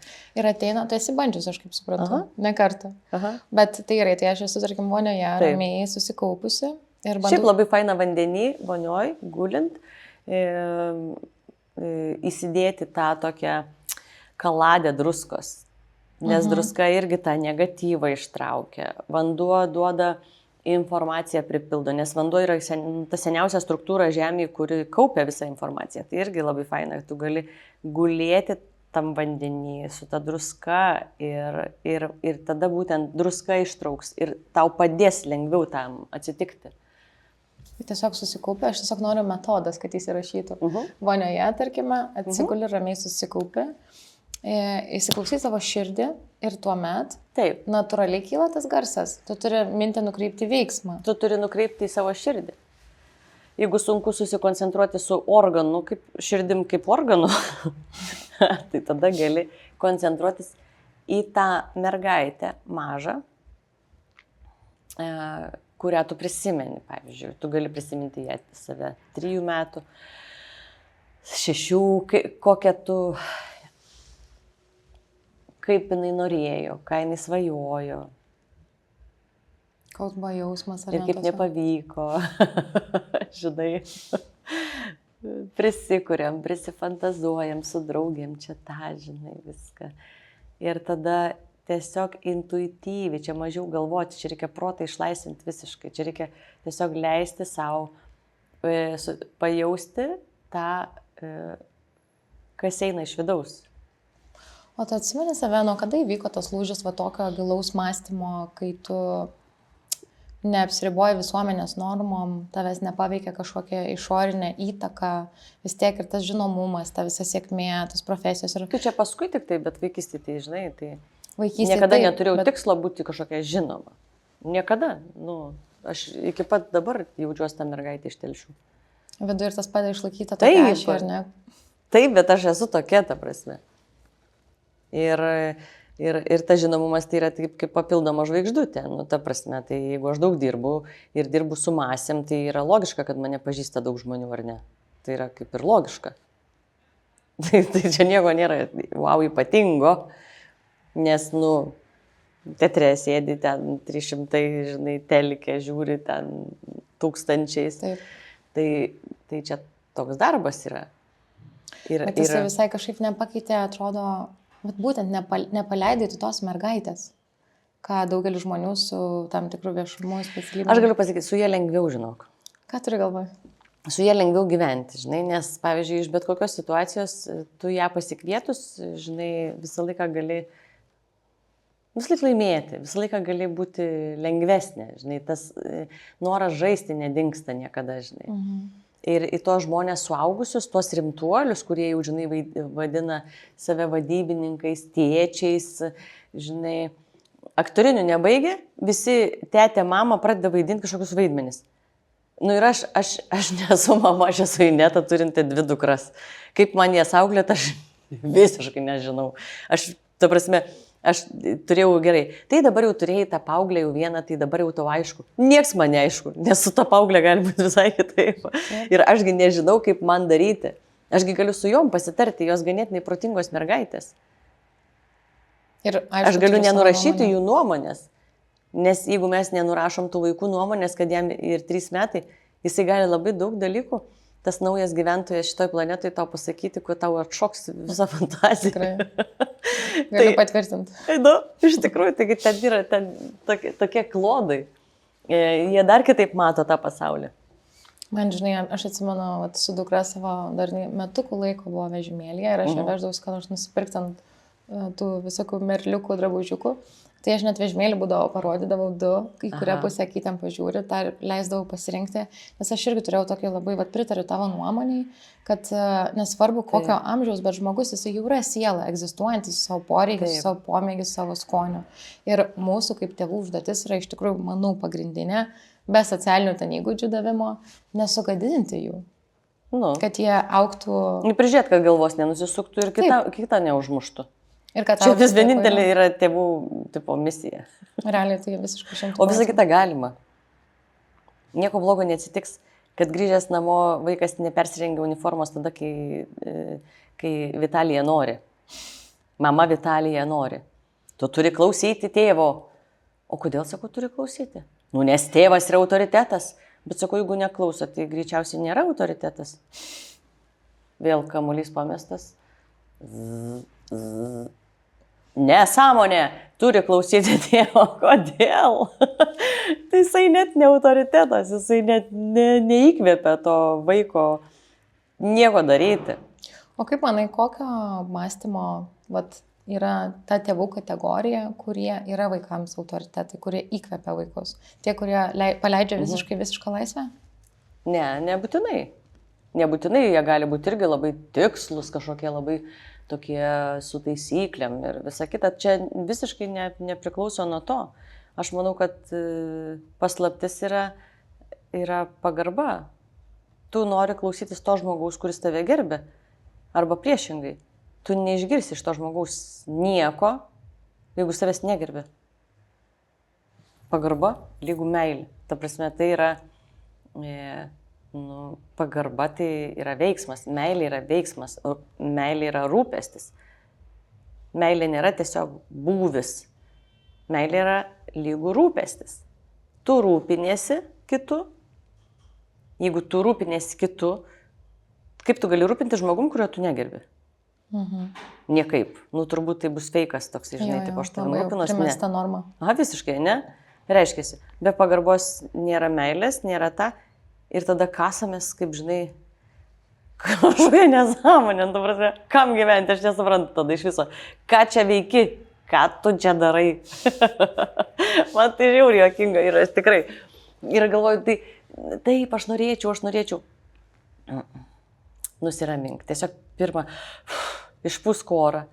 Ir ateina, tu esi bandžius, aš kaip suprantu, ne kartą. Bet tai gerai, tai aš esu, tarkim, vonioje, ramiai susikaupusi. Šiaip labai faina vandenį, vonioj, gulint, įsidėti tą tokią kaladę druskos. Nes druska irgi tą negatyvą ištraukia. Vanduo duoda informaciją, pripildo, nes vanduo yra ta seniausia struktūra žemėje, kuri kaupia visą informaciją. Tai irgi labai faina, tu gali gulėti tam vandenį su ta druska ir tada būtent druska ištrauks ir tau padės lengviau tam atsitikti. Tiesiog susikaupė, aš tiesiog noriu metodas, kad jis įrašytų. Vonioje, tarkime, atsiguli ramiai susikaupi. Įsiklausai savo širdį ir tuomet natūraliai kyla tas garsas. Tu turi mintį nukreipti veiksmą. Tu turi nukreipti į savo širdį. Jeigu sunku susikoncentruoti su organu, širdim kaip organu, tai tada gali koncentruotis į tą mergaitę mažą, kurią tu prisimeni. Pavyzdžiui, tu gali prisiminti ją save 3 metų, 6, kokią tu... kaip jinai norėjo, ką jinai svajojo. Koks buvo jausmas, ar ne? Ir kaip nepavyko. Žinai, prisikuriam, prisifantazuojam su draugėm, čia tą, žinai, viską. Ir tada tiesiog intuityviai, čia mažiau galvoti, čia reikia protą išlaisvinti visiškai, čia reikia tiesiog leisti savo pajausti tą, kas eina iš vidaus. O tu atsimeni save, nuo kada įvyko tas lūžis va tokio gilaus mąstymo, kai tu neapsiriboji visuomenės normom, tavęs nepaveikia kažkokia išorinė įtaka, vis tiek ir tas žinomumas, ta visa sėkmė, tos profesijos. Tu čia paskui tik tai, bet vaikystėje, tai žinai, tai vaikystėje niekada neturėjau tikslo būti kažkokia žinoma. Niekada. Nu, aš iki pat dabar jaučiuosi tą mergaitę iš Telšių. Vidu ir tas padeda išlaikyti tą ašį, ar ne? Taip, bet aš esu tokia, ta prasme. Ir ta žinomumas tai yra kaip papildoma žvaigždutė. Nu, ta prasme, tai jeigu aš daug dirbu ir dirbu su masėm, tai yra logiška, kad mane pažįsta daug žmonių, ar ne? Tai yra kaip ir logiška. Tai čia nieko nėra, wow, ypatingo, nes, teatre sėdi ten 300, žinai, telikė, žiūri ten tūkstančiais. Taip. Tai čia toks darbas yra. Bet jis visai kažkaip nepakeitė, atrodo, bet būtent nepaleidai tu tos mergaitės, ką daugelis žmonių su tam tikru viešumu specialybė. Aš galiu pasakyti, su jie lengviau, žinok. Ką turi galvoj? Su jie lengviau gyventi, žinai, nes, pavyzdžiui, iš bet kokios situacijos tu ją pasikvietus, žinai, visą laiką gali laimėti, visą laiką gali būti lengvesnė, žinai, tas noras žaisti nedingsta niekada, žinai. Ir į tos žmonės suaugusius, tuos rimtuolius, kurie jau, žinai, vadina save vadybininkais, tėčiais, žinai, aktorinių nebaigė, visi tėtė, mama pradeda vaidinti kažkokius vaidmenis. Ir aš nesu mama, aš esu Ineta, turinti 2 dukras. Kaip man jas auklėti, aš visiškai nežinau. Aš turėjau gerai. Tai dabar jau turėjai tą paauglę jau vieną, tai dabar jau tau aišku. Nieks man neaišku, nes su tą paauglę gali būti visai kitaip. Ir ašgi nežinau, kaip man daryti. Ašgi galiu su jom pasitarti, jos ganėtinai protingos mergaitės. Ir aišku, aš galiu nenurašyti jų nuomonės. Nes jeigu mes nenurašom tų vaikų nuomonės, kad jam ir 3 metai, jisai gali labai daug dalykų, tas naujas gyventojas šitoj planetoje tau pasakyti, kad tau atšoks visą fantaziją. Tikrai. Galiu patvirtinti. Iš tikrųjų, taigi ten yra tokie klodai. Jie dar kitaip mato tą pasaulį. Man, žinai, aš atsimenu, su dukra savo dar metukų laiko buvo vežimėlyje ir aš ją veždavau, kad aš nusipirkti ant tų visokių merliukų, drabužiukų. Tai aš net vežimėlį būdavo, parodydavau 2, į kurią pusę kitiem pažiūri, tą leisdavau pasirinkti, nes aš irgi turėjau tokį labai, pritariu tavo nuomoniai, kad nesvarbu kokio amžiaus, bet žmogus jis jau yra siela, egzistuojantis su savo poreikiais, su savo pomėgiais, su savo skoniu. Ir mūsų kaip tėvų užduotis yra iš tikrųjų, manau, pagrindinė, be socialinių ten įgūdžių davimo, nesugadinti jų. Kad jie augtų... Prižiūrėt, kad galvos nenusisuktų ir kitą neužmuštų. Čia vis vienintelė yra tėvų tipo misija. Realiai tai visiškai 100%. O visą kitą galima. Nieko blogo neatsitiks, kad grįžęs namo vaikas nepersirengia uniformos tada, kai Vitalija nori. Mama Vitalija nori. Tu turi klausyti tėvo. O kodėl, sakau, turi klausyti? Nes tėvas yra autoritetas. Bet sakau, jeigu neklauso, tai greičiausiai nėra autoritetas. Vėl kamuolys pamestas. Nesąmonė, turi klausyti tėvo. Kodėl? Tai jisai net ne autoritetas, jisai net neįkvėpia to vaiko nieko daryti. O kaip manai, kokio mąstymo yra ta tėvų kategorija, kurie yra vaikams autoritetai, kurie įkvėpia vaikus? Tie, kurie paleidžia visišką laisvę? Ne, nebūtinai. Nebūtinai, jie gali būti irgi labai tikslus, kažkokie labai tokie su taisyklėm ir visa kita. Čia visiškai nepriklauso nuo to. Aš manau, kad paslaptis yra pagarba. Tu nori klausytis to žmogaus, kuris tave gerbė. Arba priešingai. Tu neišgirsi iš to žmogaus nieko, jeigu savęs negerbė. Pagarba lygu meilė. Ta prasme, tai yra... pagarba tai yra veiksmas, meilė yra veiksmas, meilė yra rūpestis. Meilė nėra tiesiog būvis. Meilė yra lygų rūpestis. Tu rūpiniesi kitu. Jeigu tu rūpiniesi kitu, kaip tu gali rūpinti žmogum, kurio tu negerbi? Niekaip. Turbūt tai bus feikas toks, žinai, tipo aš tavim rūpinuosi. Primesta norma. Visiškai, ne? Reiškiasi, be pagarbos nėra meilės, nėra ta. Ir tada kasamės, kaip žinai, kažkokia nesąmonė, kam gyventi, aš nesuprantu tada iš viso. Ką čia veiki, ką tu čia darai. Man tai žiauriai juokinga ir aš tikrai. Ir galvoju, taip, aš norėčiau. Nusiramink. Tiesiog pirmą, išpūsk orą.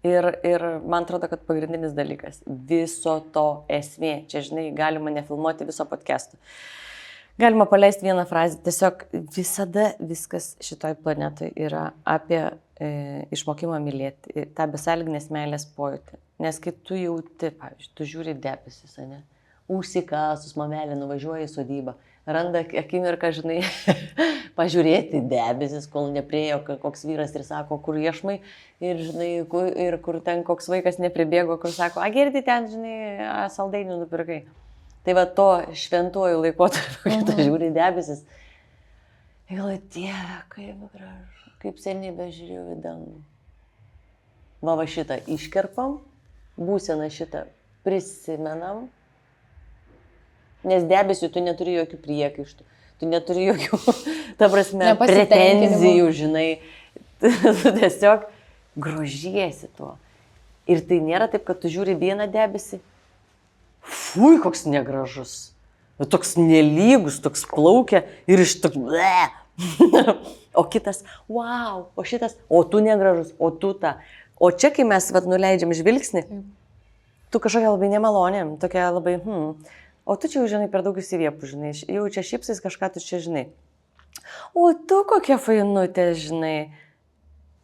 Ir man atrodo, kad pagrindinis dalykas, viso to esmė, čia, žinai, galima nefilmuoti viso podcast'o. Galima paleisti vieną frazę, tiesiog visada viskas šitoj planetoj yra apie išmokimą mylėti, tą besąlyginės meilės pojūtį. Nes kai tu jauti, pavyzdžiui, tu žiūri debesis, ne? Užsikasus, mamelė nuvažiuoja į sodybą, randa akimirką, žinai, pažiūrėti debesis, kol nepriejo koks vyras ir sako, kur iešmai, ir, žinai, ir kur ten koks vaikas nepribėgo, kur sako, girdi ten, žinai, saldainių nupirkai. Tai va to šventuoju laikotarpiu, kai tu žiūri debesis, galvoju, Dieve, kaip gražu, kaip seniai bežiūrėjau į dangų. Va šitą iškerpam, būseną šitą prisimenam, nes debesių tu neturi jokių priekaištų, tu neturi jokių, ta prasme, pretenzijų, žinai, tu tiesiog grožiesi tuo. Ir tai nėra taip, kad tu žiūri vieną debesį, fui, koks negražus, toks nelygus, toks plaukia ir iš toks, o kitas, wow, o šitas, o tu negražus, o tu ta. O čia, kai mes nuleidžiam žvilgsnį, tu kažkokia labai nemalonė, tokia labai, o tu čia jau, žinai, per daug įsiviepų, žinai, jau čia šypsais kažką tu čia, žinai. O tu kokia fainutė, žinai.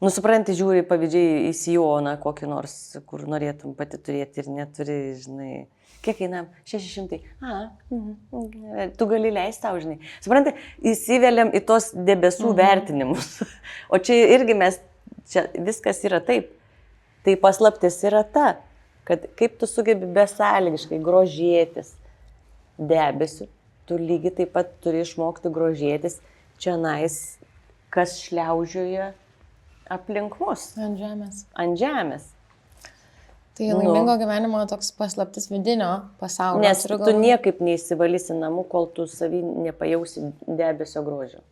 Supranti, žiūri pavydžiai į sijoną kokį nors, kur norėtum pati turėti ir neturi, žinai. Kiek kainam? 600. Tu gali leisti tau, žinai. Supranti, įsiveliam į tos debesų vertinimus. O čia irgi čia viskas yra taip. Tai paslaptis yra ta, kad kaip tu sugebi besąlygiškai grožėtis debesiu, tu lygiai taip pat turi išmokti grožėtis čionais, kas šliaužioja aplink mus. Ant žemės. Ant žemės. Tai laimingo gyvenimo toks paslaptis vidinio pasaulio. Nes tu niekaip neįsivalysi namų, kol tu savį nepajausi debesio grožio.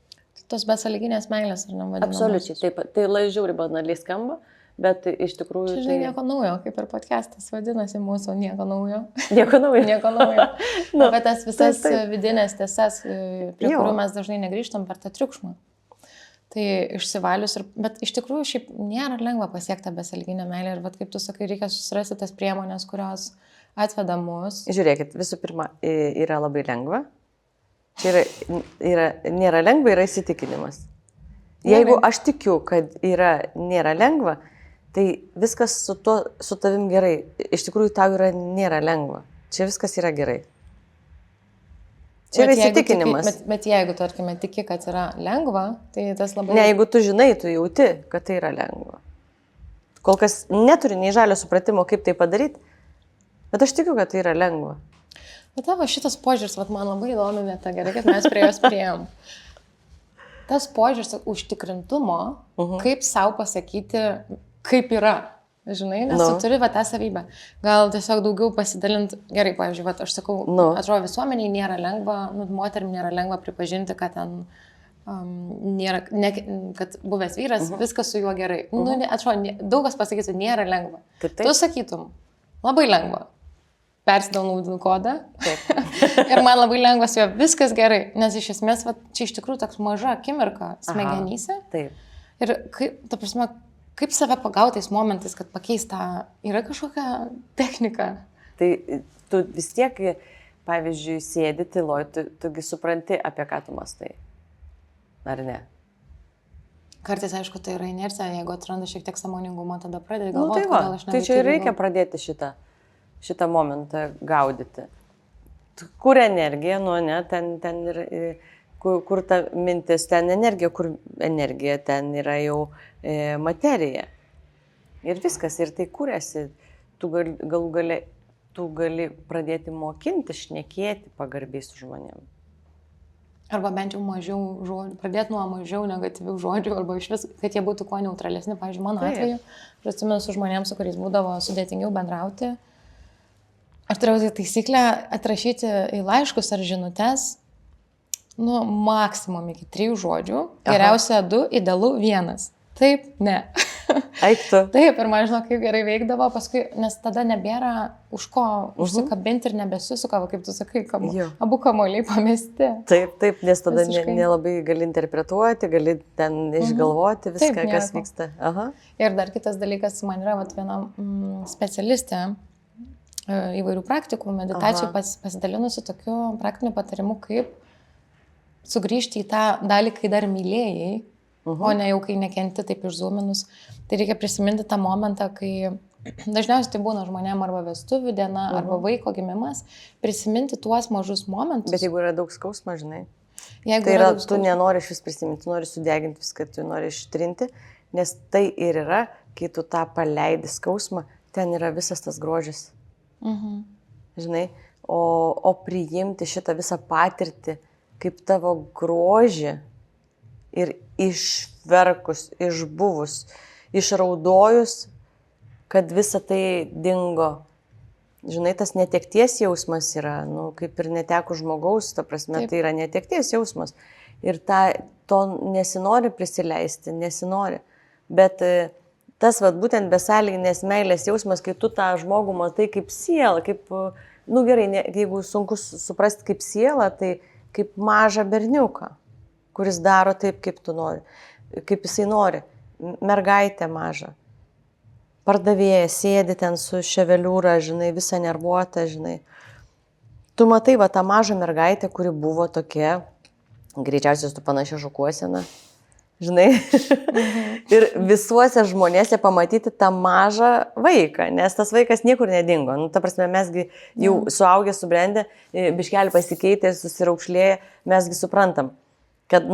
Tos besąlyginės meilės, ar ne vadinamos? Absoliučiai, taip. Tai žiauri banaliai skamba, bet iš tikrųjų... Čia, žinai, nieko naujo, kaip ir podcastas vadinasi mūsų, nieko naujo. Nieko naujo. Nieko naujo. Bet tas visas vidinės tiesas, prie kurių mes dažnai negrįžtam per tą triukšmą. Tai išsivalius, bet iš tikrųjų šiaip nėra lengva pasiekti tą besąlyginę meilę ir, kaip tu sakai, reikia susirasti tas priemonės, kurios atveda mus. Žiūrėkit, visų pirma, yra labai lengva. Čia nėra lengva, yra įsitikinimas. Jeigu aš tikiu, kad nėra lengva, tai viskas su tavim gerai. Iš tikrųjų, tau nėra lengva. Čia viskas yra gerai. Čia yra įsitikinimas. Bet jeigu, tarkime, tiki, kad yra lengva, tai tas labai... Ne, jeigu tu žinai, tu jauti, kad tai yra lengva. Kol kas neturi nei žalio supratimo, kaip tai padaryti, bet aš tikiu, kad tai yra lengva. Bet tavo šitas požiūris, man labai įdomi vieta, gerai, kad mes prie jos priėjom. Tas požiūris užtikrintumo, kaip savo pasakyti, kaip yra, žinai, nes tu turi tą savybę. Gal tiesiog daugiau pasidalint, gerai, pavyzdžiui, aš sakau, atrodo visuomeniai nėra lengva, moterim nėra lengva pripažinti, kad ten nėra, kad buvęs vyras, viskas su juo gerai. Atrodo, daug kas pasakytų, nėra lengva. Tu sakytum, labai lengva. Persidaunau kodą. Ir man labai lengva su juo, viskas gerai, nes iš esmės, čia iš tikrųjų toks maža akimirka smegenyse. Taip. Ir ta prasme, kaip save pagautais momentais, kad pakeist tą, yra kažkokia technika? Tai tu vis tiek, pavyzdžiui, sėdi tyloj, tugi supranti, apie ką tu mąstai. Ar ne? Kartais, aišku, tai yra inercija, jeigu atranda šiek tiek sąmoningumo, tada pradedi galvoti, kodėl aš neveikiu. Tai čia reikia pradėti šitą momentą gaudyti. Kur energija, ten ir... Kur ta mintis, ten energija, kur energija, ten yra jau materija. Ir viskas, ir tai kūrėsi. Tu gali pradėti mokinti, šnekėti pagarbiai su žmonėm. Arba bent jau mažiau žodžių, pradėti nuo mažiau negatyvių žodžių, arba iš vis, kad jie būtų kuo neutralesni. Pavyzdžiui, mano atveju, aš atsimenu su žmonėms, su kuriais būdavo sudėtingiau bendrauti. Aš turėjau taisyklę atrašyti į laiškus ar žinutes, maksimum iki 3 žodžių, geriausia 2, idealu 1. Taip, ne. Eiktų. Taip, ir man žinau, kaip gerai veikdavo, paskui, nes tada nebėra už ko užsikabinti ir nebesisuka, kaip tu sakai, abu kamuoliai pamesti. Taip, nes tada nelabai gali interpretuoti, gali ten išgalvoti viską, taip, kas vyksta. Aha. Ir dar kitas dalykas, man yra viena specialistė įvairių praktikų, meditacijų pasidalinusi tokiu praktiniu patarimu, kaip sugrįžti į tą dalį, kai dar mylėjai, o ne jau kai nekenti taip išzoominus. Tai reikia prisiminti tą momentą, kai dažniausiai tai būna žmonėm arba vestuvių diena, arba vaiko gimimas, prisiminti tuos mažus momentus. Bet jeigu yra daug skausmo, žinai, tai yra, tu nenori iš vis prisiminti, tu nori sudeginti viską, tu nori ištrinti, nes tai ir yra, kai tu tą paleidi skausmą, ten yra visas tas grožis. Žinai, o priimti šitą visą patirtį kaip tavo grožį ir išverkus, išbuvus, išraudojus, kad visa tai dingo. Žinai, tas netekties jausmas yra, kaip ir neteko žmogaus, ta prasme, taip. Tai yra netekties jausmas. Ir to nesinori prisileisti, nesinori. Bet tas būtent besąlyginės meilės jausmas, kai tu tą žmogų matai kaip sielą, kaip, gerai, jeigu sunku suprasti kaip sielą, tai kaip mažą berniuką, kuris daro taip, kaip tu nori, kaip jisai nori. Mergaitė maža. Pardavėja sėdi ten su ševeliūra, žinai, visą nervuotą, žinai. Tu matai tą mažą mergaitę, kuri buvo tokia, greičiausiai tu panašia šukuosena, žinai. Ir visuose žmonėse pamatyti tą mažą vaiką, nes tas vaikas niekur nedingo. Ta prasme, mesgi jau suaugę, subrendę, biškelį pasikeitę, susiraukšlėję, mesgi suprantam, kad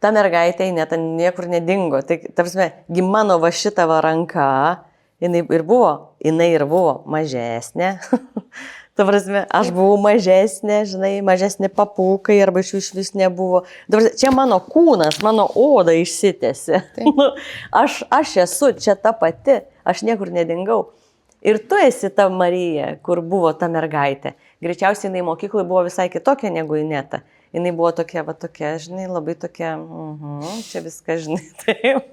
ta mergaitė niekur nedingo. Tai, ta prasme, mano va šita ranka, jinai ir buvo mažesnė. Ta prasme, aš buvau mažesnė, žinai, mažesnė papūkai arba iš vis nebuvo. Dabar čia mano kūnas, mano oda išsitėsi. Aš esu čia ta pati, aš niekur nedingau. Ir tu esi ta Marija, kur buvo ta mergaitė. Greičiausiai jinai mokykloje buvo visai kitokia negu Ineta. Jinai buvo tokia, žinai, labai tokia, čia viskas, žinai, taip.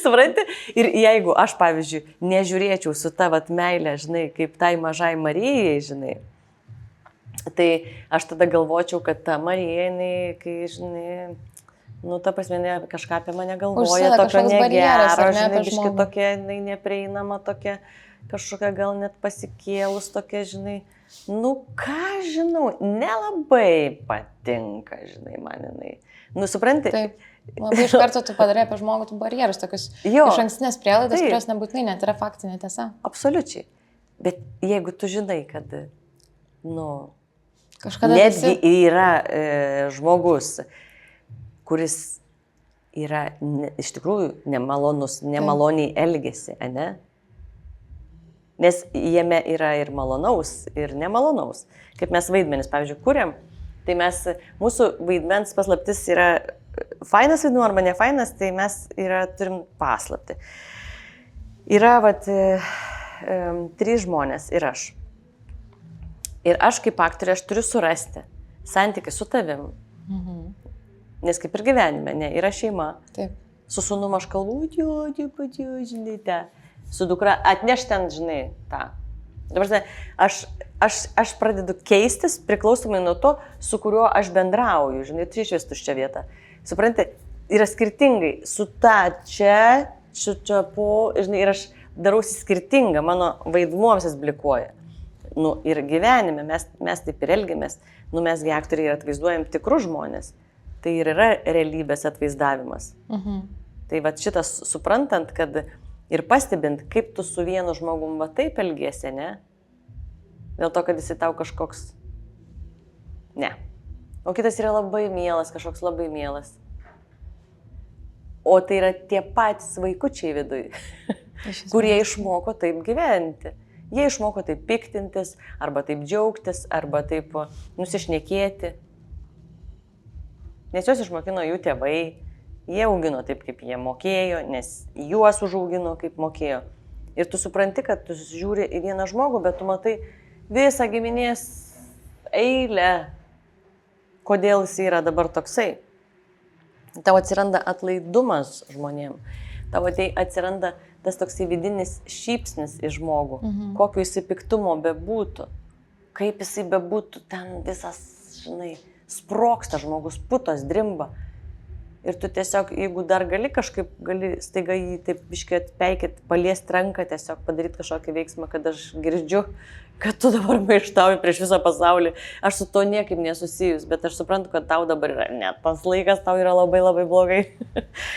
Supranti? Ir jeigu aš, pavyzdžiui, nežiūrėčiau su ta meilė, žinai, kaip tai mažai Marijai, žinai, tai aš tada galvočiau, kad ta Marija, jinai, kai, žinai, ta prasme, kažką apie mane galvoja, tokio negero, žinai, biški tokia, jinai neprieinama, tokia, kažkokia gal net pasikėlus, tokia, žinai, ką žinau, nelabai patinka, žinai, man jinai. Supranti? Taip. Labai iš karto tu padarai apie žmogų tų barjerus, tokius iš ankstinės prielaidas, kurios nebūtinai net yra faktinė tiesa. Absoliučiai. Bet jeigu tu žinai, kad, kažkada netgi yra žmogus, kuris yra iš tikrųjų nemalonus, nemaloniai elgiasi, ane? Nes jame yra ir malonaus, ir nemalonaus. Kaip mes vaidmenis, pavyzdžiui, kuriam, tai mūsų vaidmens paslaptis yra fainas vaidmuo arba ne fainas, tai mes turim paslaptį. Yra, 3 žmonės ir aš. Ir aš kaip aktorė, aš turiu surasti santykį su tavim. Nes kaip ir gyvenime, yra šeima. Taip. Su sūnum aš kalbu, žinai, su dukra atneš ten, žinai, tą. Dabar, aš pradedu keistis priklausomai nuo to, su kuriuo aš bendrauju, žinai, tai iš vis tuščia vieta. Supranti, yra skirtingai, su ta čia, žinai, ir aš darausi skirtingą, mano vaidmuo visas blikuoja. Ir gyvenime mes taip ir elgiamės, mesgi aktoriai ir atvaizduojam tikrus žmonės. Tai ir yra realybės atvaizdavimas. Tai šitas suprantant, kad ir pastebint, kaip tu su vienu žmogum taip elgiesi, ne? Dėl to, kad jisai tau kažkoks... Ne. O kitas yra labai mielas, kažkoks labai mielas. O tai yra tie patys vaikučiai viduj, kurie išmoko taip gyventi. Jie išmoko taip piktintis, arba taip džiaugtis, arba taip nusišnekėti. Nes juos išmokino jų tėvai. Jie augino taip, kaip jie mokėjo, nes juos užaugino, kaip mokėjo. Ir tu supranti, kad tu žiūri į vieną žmogų, bet tu matai visą giminės eilę, kodėl jis yra dabar toksai. Tau atsiranda atlaidumas žmonėm. Tau atsiranda tas toksai vidinis šypsnis į žmogų, kokio jisai piktumo bebūtų, kaip jisai bebūtų, ten visas, žinai, sproksta žmogus, putos, drimba. Ir tu tiesiog, jeigu dar gali kažkaip, gali staiga jį taip biškai atpeikit, paliesti ranką, tiesiog padaryti kažkokį veiksmą, kad aš girdžiu, kad tu dabar maištauji prieš visą pasaulį. Aš su to niekaip nesusijus, bet aš suprantu, kad tau dabar yra net tas laikas, tau yra labai labai blogai.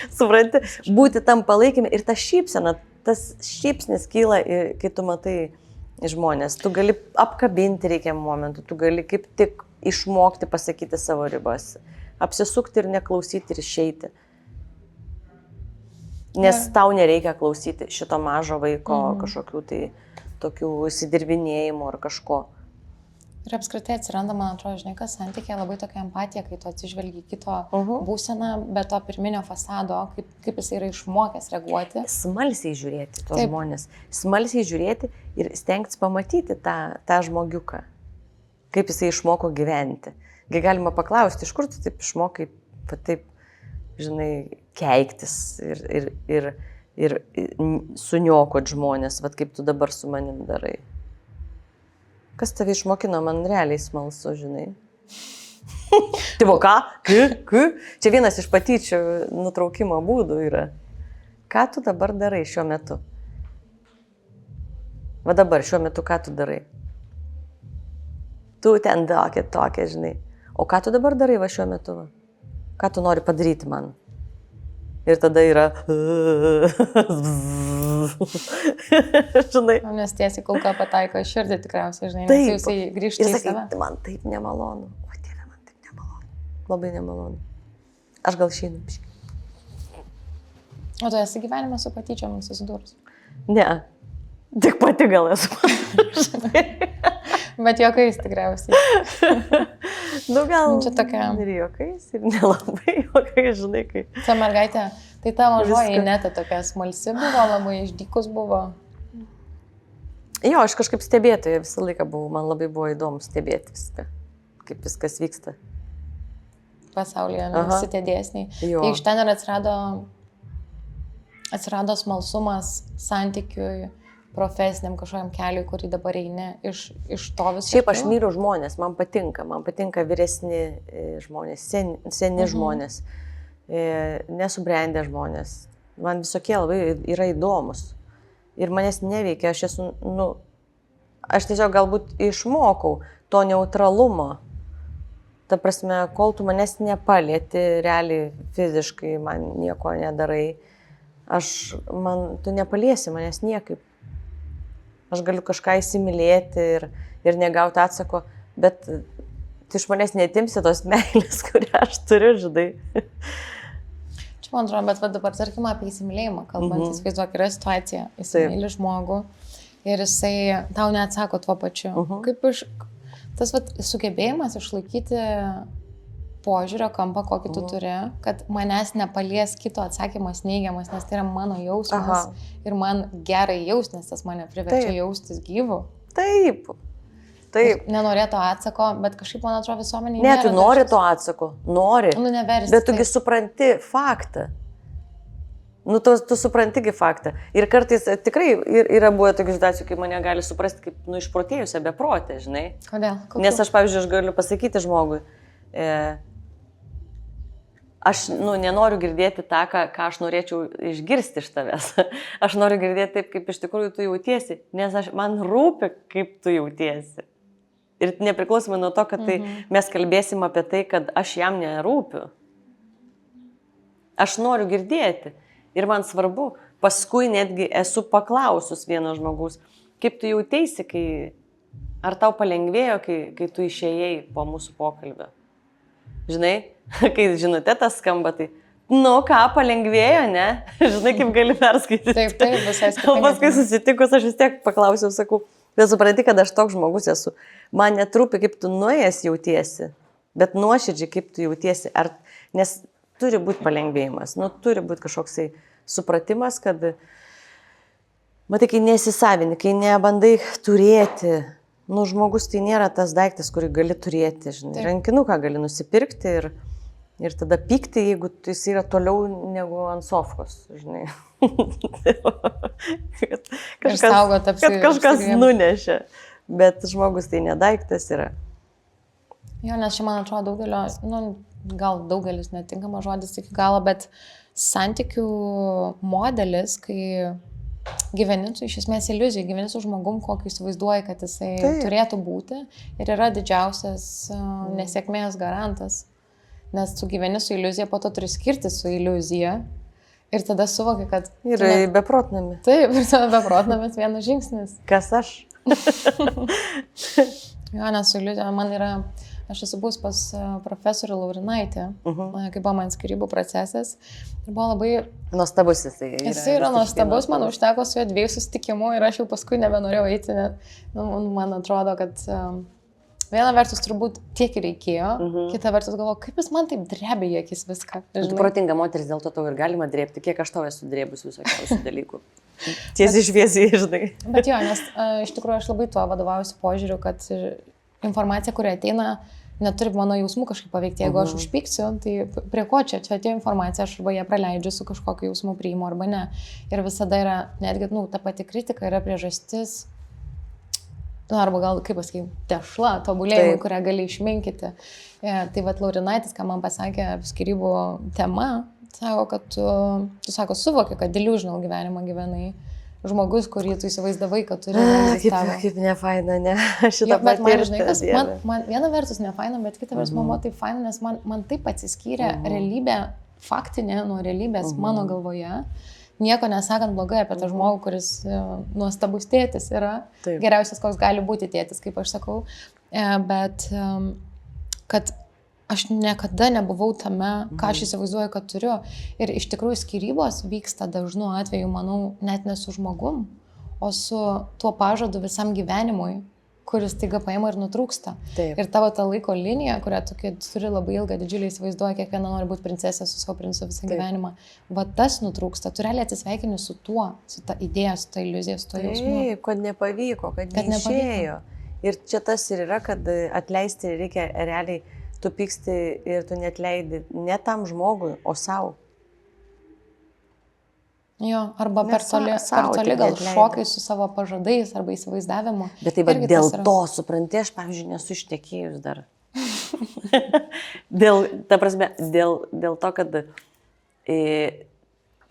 Supranti, būti tam palaikymui ir ta šypsena, tas šypsnis kyla, kai tu matai žmonės. Tu gali apkabinti reikiamą momentą, tu gali kaip tik išmokti pasakyti savo ribas. Apsisukti ir neklausyti ir išeiti. Nes tau nereikia klausyti šito mažo vaiko kažkokių tai tokių įsidirbinėjimų ar kažko. Ir apskritai atsiranda, man atrodo, žinai, kas santykė labai tokia empatija, kai tu atsižvelgi kito būseną, bet to pirminio fasado, kaip jis yra išmokęs reaguoti. Smalsiai žiūrėti tos žmonės. Smalsiai žiūrėti ir stengtis pamatyti tą žmogiuką. Kaip jisai išmoko gyventi. Gai galima paklausti, iš kur tu taip išmokai, taip, žinai, keiktis ir suniokot žmonės, kaip tu dabar su manim darai. Kas tave išmokino, man realiai smalsu, žinai. Tipo, ką? Čia vienas iš patyčių nutraukimo būdų yra. Ką tu dabar darai šiuo metu? Va dabar, šiuo metu, ką tu darai? Tu ten tokia, žinai. O ką tu dabar darai va šiuo metu? Va? Ką tu nori padaryti man? Ir tada yra... žinai. Nes tiesiai kulka pataiko į širdį tikriausiai, žinai, nes jisai grįžta į save. Man taip nemalonu. O Dieve, man taip nemalonu. Labai nemalonu. Aš gal šeinu. O tu esi gyvenime su patyčiom susidūrus? Ne. Tik pati gal esu. Bet juokais tikriausiai. Nu gal čia tokia... ir juokais, ir nelabai juokais, žinai, kai... Ta mergaitė, tai ta mažoji Ineta tokia smalsi buvo, labai išdykus buvo. Jo, aš kažkaip stebėtoja visą laiką buvau, man labai buvo įdomu stebėti viską, kaip viskas vyksta. Pasaulyje, visi tie dėsniai. Tai iš ten ir atsirado smalsumas santykiui, profesiniam kažkokiam keliui, kurį dabar eini iš to viso. Šiaip aš myliu žmonės, man patinka vyresni žmonės, seni žmonės, nesubrendę žmonės. Man visokie labai yra įdomus. Ir manęs neveikia, aš tiesiog galbūt išmokau to neutralumo. Ta prasme, kol tu manęs nepalieti, realiai fiziškai man nieko nedarai, tu nepaliesi manęs niekaip. Aš galiu kažką įsimylėti ir negauti atsako, bet tu iš manęs netimsi tos meilės, kurią aš turiu, žinai. Čia man atrodo, bet dabar tarkim apie įsimylėjimą, kalbant, įsivaizduok, yra situacija, įsimyli žmogų ir jisai tau neatsako tuo pačiu. Kaip tas sugebėjimas išlaikyti požiūrio kampą, kokį tu turi, kad manęs nepalies kito atsakymas neigiamas, nes tai yra mano jausmas ir man gerai jaustis, nes tas mane priverčia jaustis gyvu. Taip. Nenorėtų atsako, bet kažkaip, man atrodo, visuomenė... Ne, tu nori to atsako, nori, bet tugi supranti faktą. Tu suprantigi faktą. Ir kartais tikrai yra buvę tokių situacijų, kai mane gali suprasti kaip išprotėjusią beprotę, žinai. Kodėl? Nes aš, pavyzdžiui, galiu pasakyti žmogui, aš nenoriu girdėti tą, ką aš norėčiau išgirsti iš tavęs. Aš noriu girdėti taip, kaip iš tikrųjų tu jautiesi, nes man rūpi, kaip tu jautiesi. Ir nepriklausomai nuo to, kad mes kalbėsim apie tai, kad aš jam nerūpiu. Aš noriu girdėti. Ir man svarbu, paskui netgi esu paklausus vieno žmogaus, kaip tu jauteisi, ar tau palengvėjo, kai tu išėjai po mūsų pokalbio. Žinai? Kai žinutėtas skamba, tai, ką, palengvėjo, ne? Žinai, kaip gali perskaityti. Taip, visai skaitingai. O paskui susitikus, aš vis tiek paklausiau, sakau, bet supranti, kad aš toks žmogus esu. Man netrūpi, kaip tu nuėjęs jautiesi, bet nuoširdžiai, kaip tu jautiesi. Nes turi būti palengvėjimas, turi būti kažkoksai supratimas, kad, matai, kai nesisavini, kai nebandai turėti, žmogus tai nėra tas daiktas, kurį gali turėti, žinai. Rankinuką gali nusipirkti ir tada pykti, jeigu jis yra toliau negu ant sofkos, žinai. kad kažkas nunešė, bet žmogus tai nedaiktas yra. Jo, nes čia man atrodo daugelio, gal daugelis netinkama žodis iki galo, bet santykių modelis, kai gyveni su iš esmės iliuzija, gyveni su žmogum, kokį įsivaizduoji, kad jisai turėtų būti ir yra didžiausias nesėkmės garantas. Nes tu gyveni su iliuzija, po to turi skirti su iliuzija ir tada suvoki, kad... Ir beprotnami. Taip, ir tada beprotnamis vienas žingsnis. Kas aš? Jo, nes su iliuzija man yra... Aš esu buvus pas profesorių Laurinaitį, kai buvo man skyrybų procesas. Ir buvo labai... Nuostabus jisai. Jisai yra nuostabus, man užteko su juo 2 susitikimų ir aš jau paskui nebenorėjau eiti. Man atrodo, kad viena vertus turbūt tiek ir reikėjo, kita vertus galvoju, kaip jis man taip drebė į akis viską. Tu protinga moteris, dėl to tau ir galima drėbti, kiek aš tau esu drėbus visokiausių dalykų. Tiesiai šviesiai, žinai. Bet jo, nes iš tikrųjų aš labai tuo vadovaujuosi požiūriu, kad informacija, kuri ateina, neturi mano jausmų kažkaip paveikti. Jeigu aš užpyksiu, tai prie ko čia atėjo informacija, aš arba ją praleidžiu su kažkokiu jausmu priimu arba ne. Ir visada yra, netgi, ta pati kritika yra priežastis, arba gal, kaip pasakyti, tešla, tobulėjimui, kurią gali išminkyti. Tai vat Laurinaitis, ką man pasakė skyrybų tema, sako, kad tu sako, suvoki, kad delusional gyvenimą gyvenai. Žmogus, kurį tu įsivaizdavai, kad turi... Kaip nefaina, ne? Šitą patirtį. Man viena vertus nefaina, bet kita vertus man buvo taip faina, nes man taip atsiskyrė realybė, faktinė nuo realybės mano galvoje. Nieko nesakant blogai apie tą žmogų, kuris nuostabus tėtis yra. Geriausias, koks gali būti tėtis, kaip aš sakau. Bet kad aš niekada nebuvau tame, ką aš įsivaizduoju, kad turiu. Ir iš tikrųjų skyrybos vyksta dažnu atveju, manau, net ne su žmogum, o su tuo pažadu visam gyvenimui, kuris taiga paima ir nutrūksta. Taip. Ir tavo ta laiko linija, kurią tu turi labai ilgą, didžiulį įsivaizduoja, kiekviena nori būti princesė su savo princu visą gyvenimą. Va tas nutrūksta. Tu realiai atsisveikini su tuo, su ta idėja, su ta iliuzija, su to jausmu. Taip, kad nepavyko, kad neišėjo. Ir čia tas ir yra, kad atleisti reikia realiai. Tu pyksti ir tu neatleidi ne tam žmogui, o savo. Jo, arba per toli gal šokai su savo pažadais arba įsivaizdavimu. Bet tai dėl to, supranti, aš, pavyzdžiui, nesu ištekėjus dar. dėl to, kad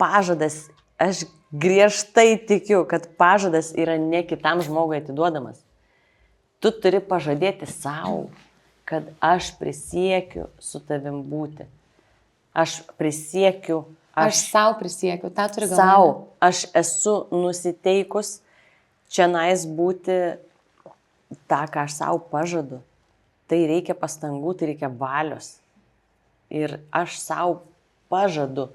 pažadas, aš griežtai tikiu, kad pažadas yra ne kitam žmogui atiduodamas. Tu turi pažadėti savo, kad aš prisiekiu su tavim būti. Aš prisiekiu. Aš savo prisiekiu, tą turi galvoje. Sau. Aš esu nusiteikus čianais būti tą, ką aš savo pažadu. Tai reikia pastangų, tai reikia valios. Ir aš savo pažadu,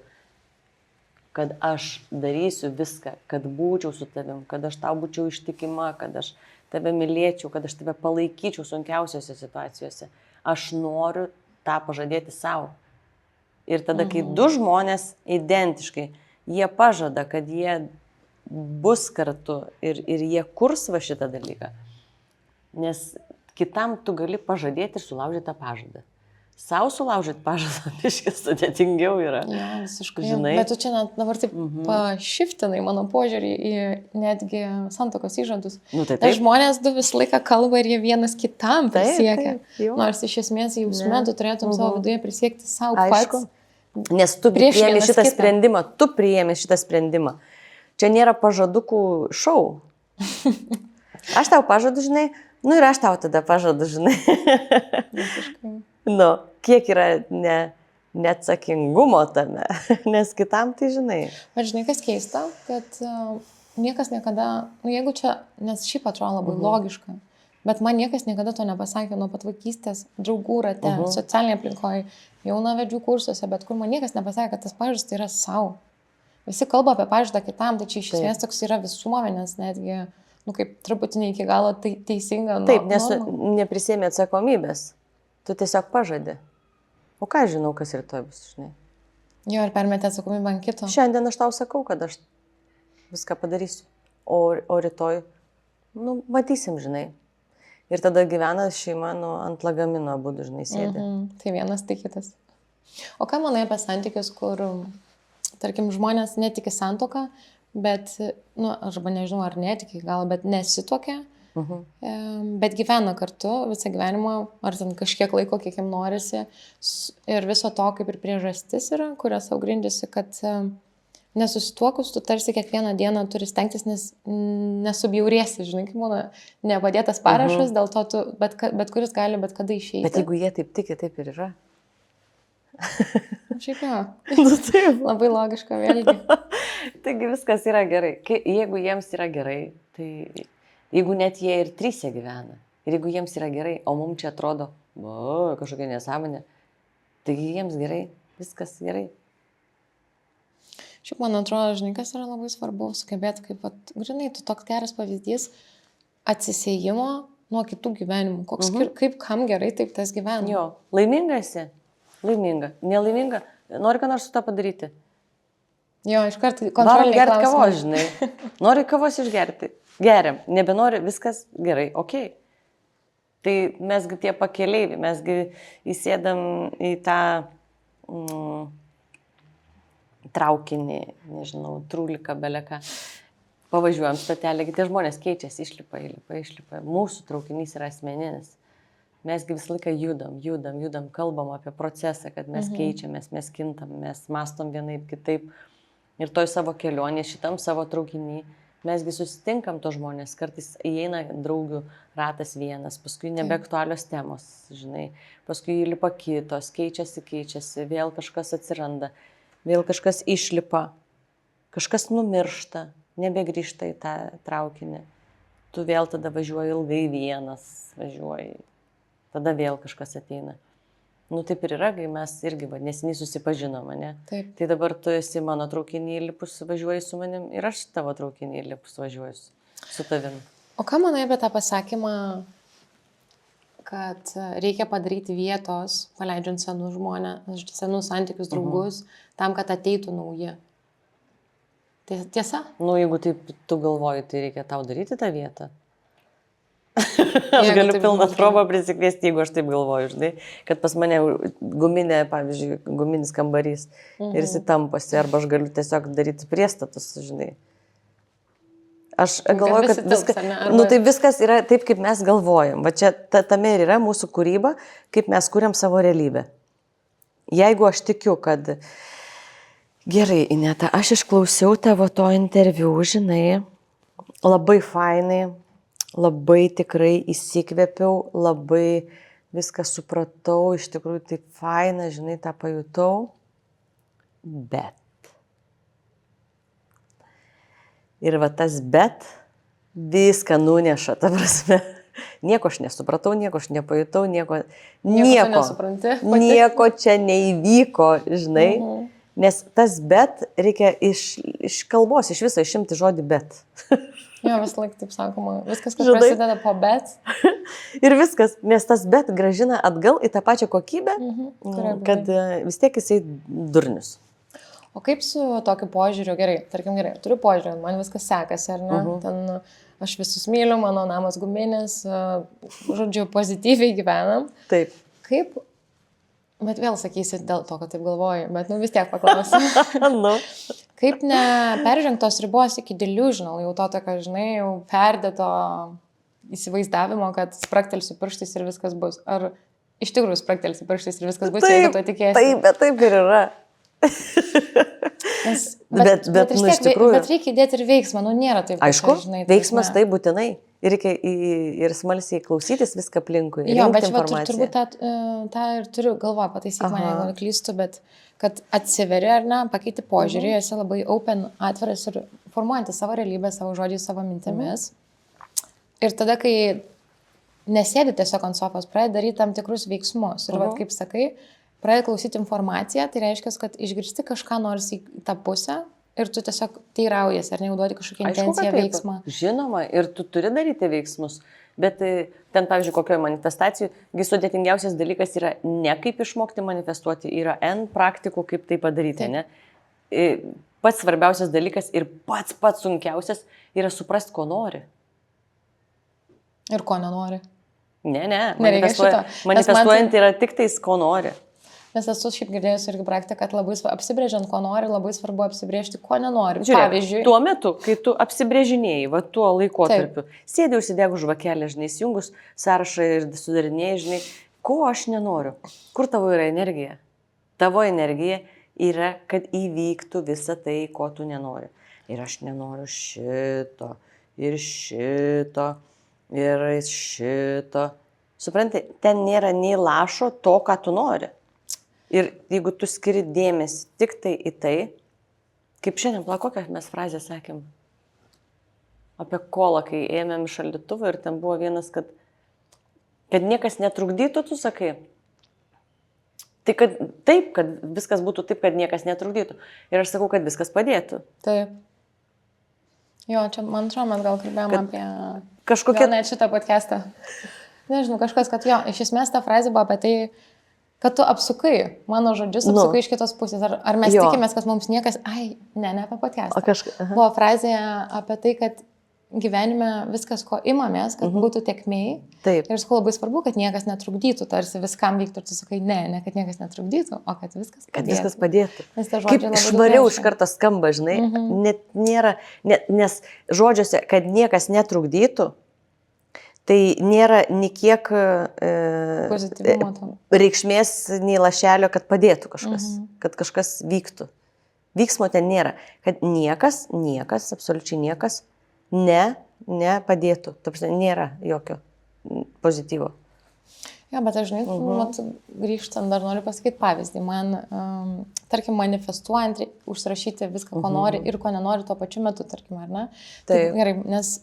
kad aš darysiu viską, kad būčiau su tavim, kad aš tau būčiau ištikima, kad aš tave mylėčiau, kad aš tave palaikyčiau sunkiausiose situacijose. Aš noriu tą pažadėti savo. Ir tada, kai 2 žmonės identiškai, jie pažada, kad jie bus kartu ir jie kurs va šitą dalyką. Nes kitam tu gali pažadėti ir sulaužyti tą pažadą. Sau sulaužyti pažadą, biškis sudėtingiau yra. Ja, visiškai. Žinai. Bet tu čia dabar taip pašiftinai mano požiūrį į netgi santuokos įžadus. Tai žmonės visą laiką kalba ir jie vienas kitam prisiekia. Nors iš esmės jausme tu turėtum savo viduje prisiekti savo pats. Nes tu priėmė šitą sprendimą, Čia nėra pažadukų šou. Aš tau pažadu, žinai, ir aš tau tada pažadu, žinai. Kiek yra neatsakingumo tame, nes kitam tai žinai. Bet žinai, kas keista, kad niekas niekada, jeigu čia, nes šiaip atrodo labai logiška, bet man niekas niekada to nepasakė nuo pat vaikystės, draugų rate, socialinėje aplinkoje, jaunavedžių kursuose, bet kur man niekas nepasakė, kad tas pažadas tai yra savo. Visi kalba apie pažadą kitam, tai čia iš esmės toks yra visuomenės, netgi, kaip truputį ne iki galo teisinga. Taip, nes neprisėmė atsakomybės. Tu tiesiog pažadi. O ką žinau, kas rytoj bus, žinai? Jo, ir permetė atsakomybę ant kito. Šiandien aš tau sakau, kad aš viską padarysiu. O rytoj, matysim, žinai. Ir tada gyvena šeima ant lagamino abudu, žinai, sėdi. Tai vienas, tai kitas. O ką manai apie santykius, kur tarkim, žmonės netiki santuoką, bet, nu, arba nežinau, ar netiki gal, bet nesituokia, bet gyvena kartu visą gyvenimą, ar ten kažkiek laiko, kiek jam norisi. Ir viso to kaip ir priežastis yra, kurią savo grindžiasi, kad nesusituokus, tu tarsi kiekvieną dieną turi stengtis, nes nesubjaurėsi, žinai, kaip būna nepadėtas parašas, dėl to tu, bet kuris gali bet kada išeiti. Bet jeigu jie taip tiki, taip ir yra. Šiaip jau. Labai logiška vėlgi. Taigi viskas yra gerai. Jeigu jiems yra gerai, tai jeigu net jie ir trysia gyvena, ir jeigu jiems yra gerai, o mums čia atrodo, kažkokia nesąmonė, taigi jiems gerai, viskas gerai. Šiaip man atrodo, žinai, kas yra labai svarbu, sugebėti, kaip, žinai, tu toks geras pavyzdys atsisėjimo nuo kitų gyvenimų. Kaip kam gerai taip tas gyvena. Jo, laiminga esi? Laiminga. Nelaiminga? Nori ką nors su tą padaryti? Jo, iškart kontroliniai klausimai. Varom gerti kavos, žinai. Nori kavos išgerti? Geriam. Nebenori, viskas gerai, okei. Tai mesgi tie pakeleiviai, mesgi įsėdam į tą traukinį, nežinau, trūliką, beleką. Pavažiuojam statelę, tie žmonės keičiasi, išlipa. Mūsų traukinys yra asmeninis. Mesgi visą laiką judam, kalbam apie procesą, kad mes keičiamės, mes kintam, mes mastom vienaip kitaip. Ir toj savo kelionė, šitam savo traukinį, mesgi susitinkam to žmonės, kartais įeina draugių ratas vienas, paskui nebeaktualios temos, žinai, paskui įlipa kitos, keičiasi, vėl kažkas atsiranda, vėl kažkas išlipa, kažkas numiršta, nebegrįžta į tą traukinį. Tu vėl tada važiuoji ilgai vienas, tada vėl kažkas ateina. Nu taip ir yra, kai mes irgi neseniai susipažinom, ne? Taip. Tai dabar tu esi mano traukinį įlipus, važiuoji su manim ir aš tavo traukinį įlipus važiuoju su tavim. O ką manai apie tą pasakymą, kad reikia padaryti vietos, paleidžiant senus žmonės, senus santykius, draugus, tam, kad ateitų nauji? Tiesa? Nu, jeigu taip tu galvoji, tai reikia tau daryti tą vietą. Aš galiu pilną trobą prisikviesti, jeigu aš taip galvoju, žinai, kad pas mane guminė, pavyzdžiui, guminis kambarys ir jis tamposi, arba aš galiu tiesiog daryti priestatus, žinai. Aš galvoju, kad viskas yra taip, kaip mes galvojam. Va čia tame ir yra mūsų kūryba, kaip mes kuriam savo realybę. Jeigu aš tikiu, kad gerai, Ineta, aš išklausiau tavo to interviu, žinai, labai fainai, labai tikrai įsikvėpiau, labai viską supratau, iš tikrųjų taip faina, žinai, tą pajutau, bet. Ir va tas bet viską nuneša, ta prasme. Nieko aš nesupratau, nieko aš nepajutau, nieko čia neįvyko, žinai. Nes tas bet reikia iš kalbos, iš viso išimti žodį bet. Jo, vis laik taip sakoma, viskas, kas prasideda po bet. Ir viskas, nes tas bet gražina atgal į tą pačią kokybę, kad vis tiek jisai durnius. O kaip su tokiu požiūriu, gerai, turiu požiūrį, man viskas sekasi, ar ne? Ten aš visus myliu, mano namas guminis, žodžiu, pozityviai gyvenam. Taip. Kaip, bet vėl sakysit dėl to, kad taip galvoju, bet vis tiek paklausiu. Kaip neperžengtos ribos iki delusional, jau to tokio, žinai, jau perdėto įsivaizdavimo, kad spraktelsiu pirštais ir viskas bus. Ar iš tikrųjų spraktelsiu pirštais ir viskas bus, jeigu tu tikėsi? Taip, bet taip ir yra. Bet iš tikrųjų. Bet reikia įdėti ir veiksmą, nėra taip. Aišku, žinai, veiksmas tai būtinai. Ir reikia ir smalsiai klausytis viską aplinkui. Jo, bet turbūt tą ir turiu galvoje, pataisyk mane, jeigu neklystu, bet kad atsiveri ar ne, pakeiti požiūrį, esi labai open, atviras ir formuojanti savo realybę, savo žodžiais, savo mintimis. Ir tada, kai nesėdi tiesiog ant sofos, pradedi daryti tam tikrus veiksmus. Ir kaip sakai, pradedi klausyti informaciją, tai reiškia, kad išgirsti kažką nors į tą pusę. Ir tu tiesiog teiraujas, ar neuduodi kažkokią intenciją, veiksmą. Žinoma, ir tu turi daryti veiksmus. Bet ten, pavyzdžiui, kokioje manifestacijoje, sudėtingiausias dalykas yra ne kaip išmokti manifestuoti, yra N praktikų, kaip tai padaryti. Ne? Pats svarbiausias dalykas ir pats sunkiausias yra suprasti, ko nori. Ir ko nenori. Ne. Manifestuojant yra tik tais, ko nori. Nes esu šiaip girdėjus irgi praktiką, kad labai apsibrėžiant, ko nori, labai svarbu apsibrėžti, ko nenori. Žiūrėk, Pavyzdžiui, tuo metu, kai tu apsibrėžinėjai, va tuo laikotarpiu, sėdė užsidegų žvakelę, žinai, įjungus sąrašą ir sudarinėjai, žinai, ko aš nenoriu. Kur tavo yra energija? Tavo energija yra, kad įvyktų visa tai, ko tu nenori. Ir aš nenoriu šito, ir šito, ir šito. Supranti, ten nėra nei lašo to, ką tu nori. Ir jeigu tu skiri dėmesį tik tai į tai, kaip šiandien, kokią mes frazę sakėm apie kolą, kai ėmėm iš šaldytuvą ir ten buvo vienas, kad niekas netrukdytų, tu sakai. Tai kad taip, kad viskas būtų taip, kad niekas netrukdytų. Ir aš sakau, kad viskas padėtų. Taip. Jo, čia man atrodo, mes gal kalbėjome apie kažkokią... Gal net šitą podcastą. Nežinau, kažkas, kad jo, iš esmės ta frazė buvo apie tai, kad tu apsukai mano žodžius, apsukai iš kitos pusės. Ar mes tikimės, kad mums niekas... ne apie podcastą. Buvo frazė apie tai, kad gyvenime viskas, ko imamės, kad būtų tekmei. Taip. Ir sakau, labai svarbu, kad niekas netrukdytų, tarsi viskam vyktų. Ir tu sakai, ne, kad niekas netrukdytų, o kad viskas padėtų. Kad viskas padėtų. Nes tie žodžiai kaip švariau iš karto skamba, žinai. Net nėra... Nes žodžiuose, kad niekas netrukdytų, tai nėra nikiek reikšmės nei lašelio, kad padėtų kažkas, kad kažkas vyktų. Vyksmo ten nėra, kad niekas, absoliučiai niekas nepadėtų. Ta prasme, nėra jokio pozityvo. Ja, bet aš, žinai, grįžtant dar noriu pasakyti pavyzdį. Man, tarkim, manifestuojant, užsirašyti viską, ko nori ir ko nenori tuo pačiu metu, tarkim, ar ne? Taip. Gerai, nes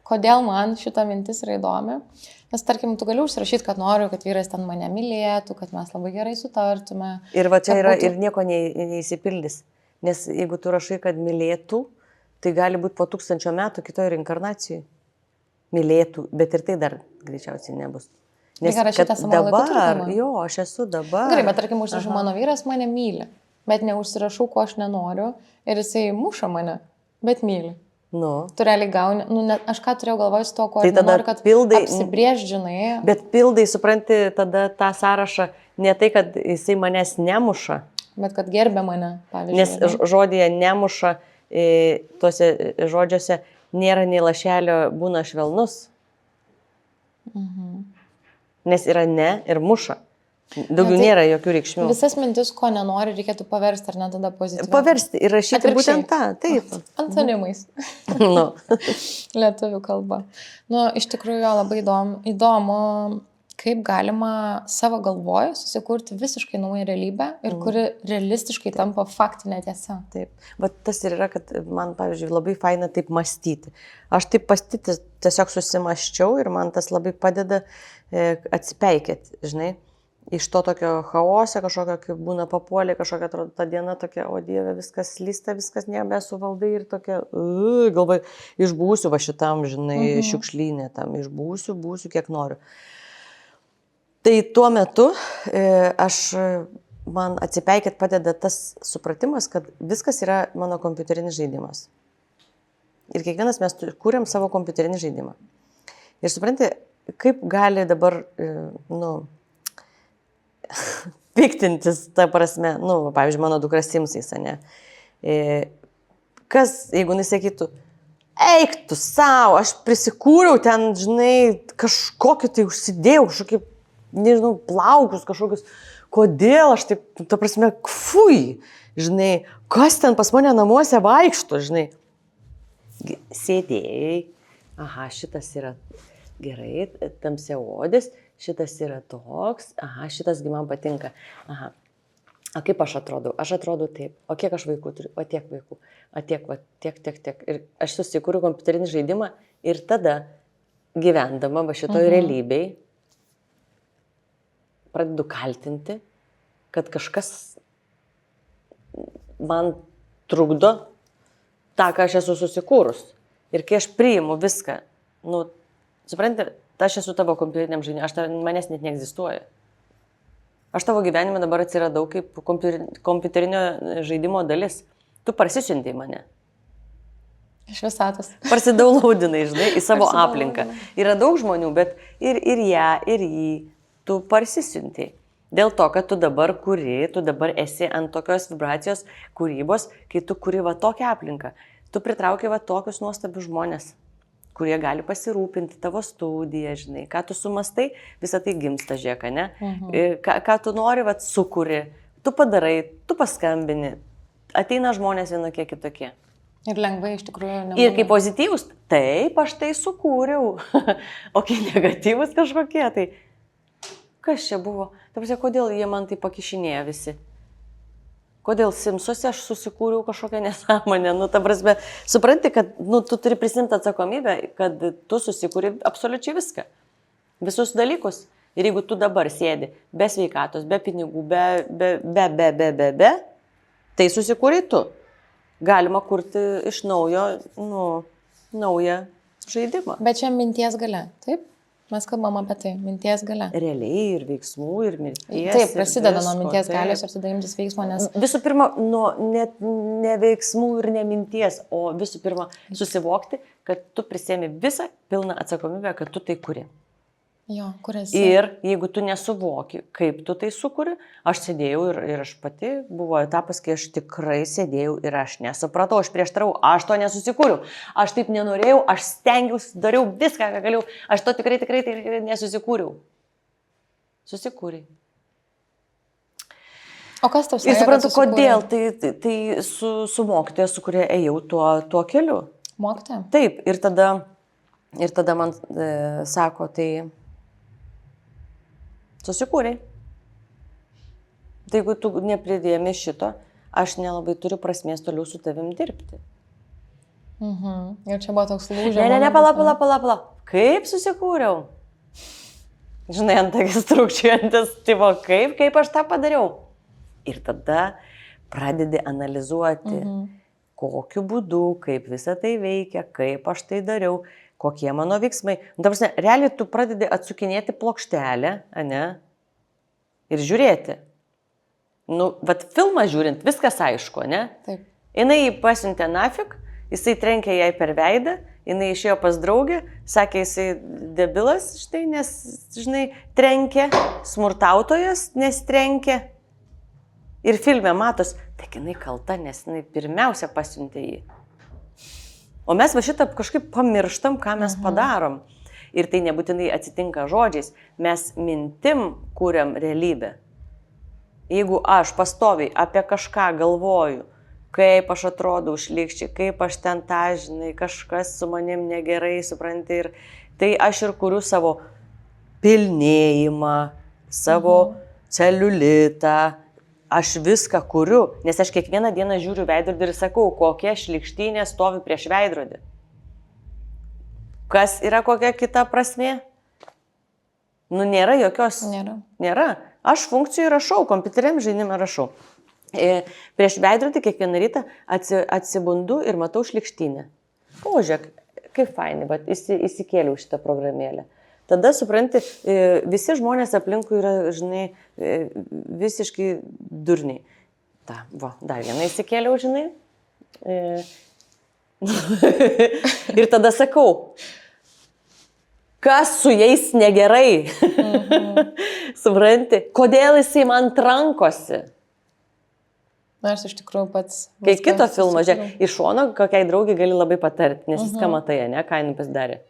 kodėl man šita mintis yra įdomi? Nes, tarkim, tu gali užsirašyti, kad noriu, kad vyras ten mane mylėtų, kad mes labai gerai sutartume. Ir va čia yra ir nieko neįsipildys. Nes jeigu tu rašai, kad mylėtų, tai gali būti po 1000 metų kitoje reinkarnacijoje. Mylėtų, bet ir tai dar greičiausiai nebus. Nes dabar, jo, aš esu dabar. Gerai, bet tarkim, užsirašau, mano vyras mane myli, bet neužsirašau, ko aš nenoriu ir jisai muša mane, bet myli. Tu realiai gauni, aš ką turėjau galvoje su to, ko aš noriu, kad apsibrėž, žinai. Bet pildai, supranti, tada tą sąrašą ne tai, kad jisai manęs nemuša. Bet kad gerbė mane, pavyzdžiui. Nes žodėje nemuša, tuose žodžiuose nėra nei lašelio, būna švelnus. Nes yra ne ir muša. Daugiau nėra jokių reikšmių. Visas mintis, ko nenori, reikėtų paversti, ar ne tada pozityviai. Paversti ir rašyti būtent tą, taip. Antonimais. Lietuvių kalba. Iš tikrųjų, labai įdomu, kaip galima savo galvoje susikurti visiškai naują realybę ir kuri realistiškai tampa faktinė tiesa. Taip. Bet tas ir yra, kad man, pavyzdžiui, labai faina taip mąstyti. Aš taip mąstyti tiesiog susimaščiau ir man tas labai padeda atsipeikėti, žinai. Iš to tokio chaosio, kažkokio, kaip būna papuolė, kažkokia atrodo ta diena tokia, o Dieve, viskas slysta, viskas nebesuvaldai ir tokia, galvai, išbūsiu va šitam, žinai, šiukšlynė tam, išbūsiu, kiek noriu. Tai tuo metu man atsipeikėt padeda tas supratimas, kad viskas yra mano kompiuterinis žaidimas. Ir kiekvienas mes kūrėm savo kompiuterinį žaidimą. Ir supranti, kaip gali dabar, piktintis, ta prasme, pavyzdžiui, mano dukra Simsais, ne? Kas, jeigu jis sakytų, eik tu savo, aš prisikūriau ten, žinai, kažkokį tai užsidėjau, kažkokį, nežinau, plaukus kažkokius, kodėl aš taip, ta prasme, fui, žinai, kas ten pas mane namuose vaikšto, žinai. Sėdėjai, šitas yra gerai, tamsiaodis, šitas yra toks, šitasgi man patinka, o kaip aš atrodau? Aš atrodau taip, o kiek aš vaikų turiu, o tiek vaikų, o tiek. Ir aš susikūriu kompiuterinį žaidimą ir tada gyvendama va šitoj realybėj pradedu kaltinti, kad kažkas man trukdo tą, ką aš esu susikūrus. Ir kai aš priimu viską, supranti, aš esu tavo kompiuteriniam žaidimui, manęs net neegzistuoja. Aš tavo gyvenime dabar atsiradau kaip kompiuterinio žaidimo dalis. Tu parsisiuntei mane. Iš visatos. Parsidaulaudinai, žinai, į savo aplinką. Yra daug žmonių, bet ir ją, ir jį tu parsisiuntei. Dėl to, kad tu dabar esi ant tokios vibracijos kūrybos, kai tu kuri va tokią aplinką. Tu pritrauki va tokius nuostabius žmonės, kurie gali pasirūpinti tavo studiją, žinai, ką tu sumastai, visą tai gimsta, žiūrėk, ne? Ką tu nori, va sukuri, tu padarai, tu paskambini, ateina žmonės vienokie kitokie. Ir lengvai iš tikrųjų nebūna. Ir kai pozityvus, taip, aš tai sukūriau, o kai negatyvus kažkokie, tai kas čia buvo? Ta prasme, kodėl jie man tai pakišinėja visi? Kodėl Simsuose aš susikūriau kažkokią nesąmonę? Nu, ta prasme, supranti, kad tu turi prisimti atsakomybę, kad tu susikūri absoliučiai viską. Visus dalykus. Ir jeigu tu dabar sėdi be sveikatos, be pinigų, be, tai susikūri tu. Galima kurti iš naujo, naują žaidimą. Bet čia minties galia, taip? Mes kalbam apie tai, minties galia. Realiai ir veiksmų, ir minties. Taip, prasideda nuo minties galios ir tada imtis veiksmo, nes... Visų pirma, net ne veiksmų ir ne minties, o visų pirma, susivokti, kad tu prisėmi visą pilną atsakomybę, kad tu tai kuri. Jo, kuriasi. Ir jeigu tu nesuvoki, kaip tu tai sukuri, aš sėdėjau ir aš pati, buvo etapas, kai aš tikrai sėdėjau ir aš nesupratau, aš prieštarau, aš to nesusikūriau, aš taip nenorėjau, aš stengiausi, dariau viską, ką galėjau, aš to tikrai tai nesusikūriau. Susikūrei. O kas tau sakė? Ir suprantu, kodėl, tai su mokytoja, su kuria ėjau tuo keliu. Mokytoja? Taip, ir tada man sako, tai... Susikūrei. Tai jeigu tu nepridėjami šito, aš nelabai turiu prasmės toliau su tavim dirbti. Ir čia buvo toks lūžio. Ne, pala. Kaip susikūriau? Žinai, ant akis trūkčiuojantis, tipo, kaip aš tą padariau? Ir tada pradedi analizuoti, kokiu būdu, kaip visa tai veikia, kaip aš tai dariau. Kokie mano veiksmai. Dabar, realiai tu pradedi atsukinėti plokštelę, ne? Ir žiūrėti. Vat filmą žiūrint, viskas aišku, ne? Taip. Jinai jį pasiuntė nafik, jisai trenkė jai per veidą, jinai išėjo pas draugę, sakė, jisai debilas, štai, nes, žinai, trenkė, smurtautojas, nes trenkė. Ir filme matos, tai jinai kalta, nes jinai pirmiausia pasiuntė jį. O mes va šitą kažkaip pamirštam, ką mes padarom. Ir tai nebūtinai atsitinka žodžiais. Mes mintim kūriam realybę. Jeigu aš pastoviai apie kažką galvoju, kaip aš atrodau šlykščiai, kaip aš ten tą, žinai, kažkas su manim negerai, supranti, ir tai aš ir kuriu savo pilnėjimą, savo celiulitą. Aš viską kuriu, nes aš kiekvieną dieną žiūriu veidrodį ir sakau, kokia šlykštynė stovi prieš veidrodį. Kas yra kokia kita prasmė? Nėra jokios. Nėra. Aš funkcijų rašau, kompiuteriam žaidimą rašau. Prieš veidrodį kiekvieną rytą atsibundu ir matau šlykštynę. O, žiūrėk, kaip fainai, bet įsikėliau šitą programėlę. Tada, supranti, visi žmonės aplinkui yra, žinai, visiškai durniai. Dar vieną įsikėliau, žinai. Ir tada sakau, kas su jais negerai? Supranti, kodėl jisai man trankosi? Na, aš iš tikrųjų pats... Kai kito filmo, žiūrėk, iš šono kokiai draugiai gali labai patarti, nes jis ką matai, ne, ką jinai pasidarė.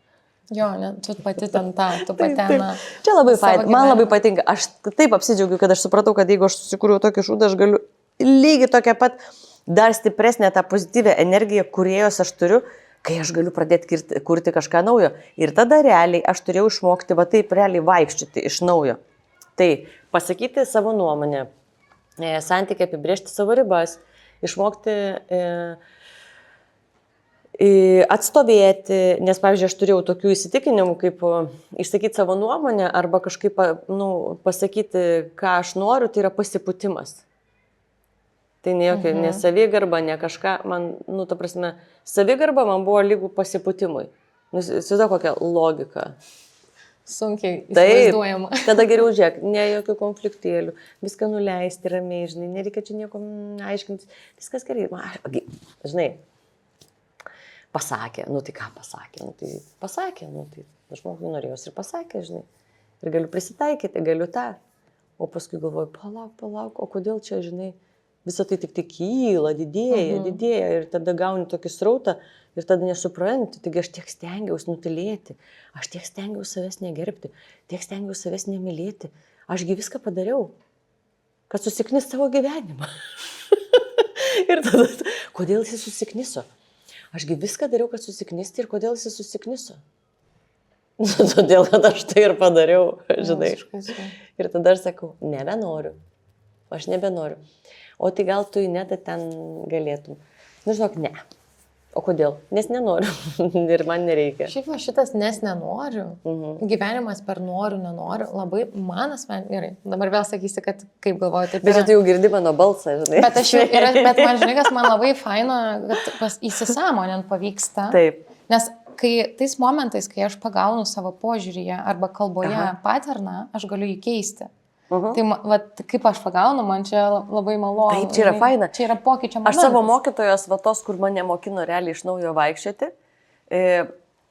Jo, ne, tu pati ten tą, tu pati ten. Čia labai faina, man labai patinka. Aš taip apsidžiaugiu, kad aš supratau, kad jeigu aš susikūriau tokį šūdą, aš galiu lygiai tokią pat dar stipresnę tą pozityvę energiją, kuriejos aš turiu, kai aš galiu pradėti kurti kažką naujo. Ir tada realiai aš turėjau išmokti, va taip realiai vaikščioti iš naujo. Tai pasakyti savo nuomonę, santykį apibrėžti savo ribas, išmokti... atstovėti, nes, pavyzdžiui, aš turėjau tokių įsitikinimų, kaip išsakyti savo nuomonę arba kažkaip pasakyti, ką aš noriu, tai yra pasipūtimas. Tai ne jokia, ne savigarba, ne kažką, man, ta prasme, savigarba man buvo lygų pasipūtimui. Įsivaizduoju kokią logiką. Sunkiai įsivaizduojama. Taip, tada geriau žiūrėk, ne jokių konfliktėlių, viską nuleisti ramiai, žinai, nereikia čia nieko aiškinti, viskas gerai, žinai. Pasakė, tai ką pasakė, tai pasakė, tai žmogui norėjos ir pasakė, žinai, ir galiu prisitaikyti, galiu tą. o paskui galvoju, palauk, o kodėl čia, žinai, visą tai tik kyla, didėja ir tada gauni tokį srautą ir tada nesupranti, taigi aš tiek stengiausi nutilėti, aš tiek stengiausi savęs negerbti, tiek stengiausi savęs nemylėti, ašgi viską padariau, kad susiknis savo gyvenimą. Ir tada, kodėl jis susikniso? Ašgi viską dariau, kad susiknisti ir kodėl jis susikniso? Todėl, kad aš tai ir padariau, žinai. Ir tada aš sakau, nebenoriu. Aš nebenoriu. O tai gal tu į netą ten galėtum. Nu, žinok, ne. O kodėl? Nes nenoriu. Ir man nereikia. Šiaip šitas nes nenoriu. Gyvenimas per noriu, nenoriu. Labai man asmeniškai. Gerai. Dabar vėl sakysi, kad kaip galvoju, taip. Bet tu jau girdi mano balsą, žinai. Bet man, žinai, kas man labai faina, kad įsisąmonint pavyksta. Taip. Nes tais momentais, kai aš pagaunu savo požiūryje arba kalboje paterną, aš galiu jį keisti. Tai kaip aš pagaunu, man čia labai malonu. Taip, čia yra faina. Čia yra pokyčio momentas. Aš savo mokytojos vatos, kur mane mokino realiai iš naujo vaikščioti,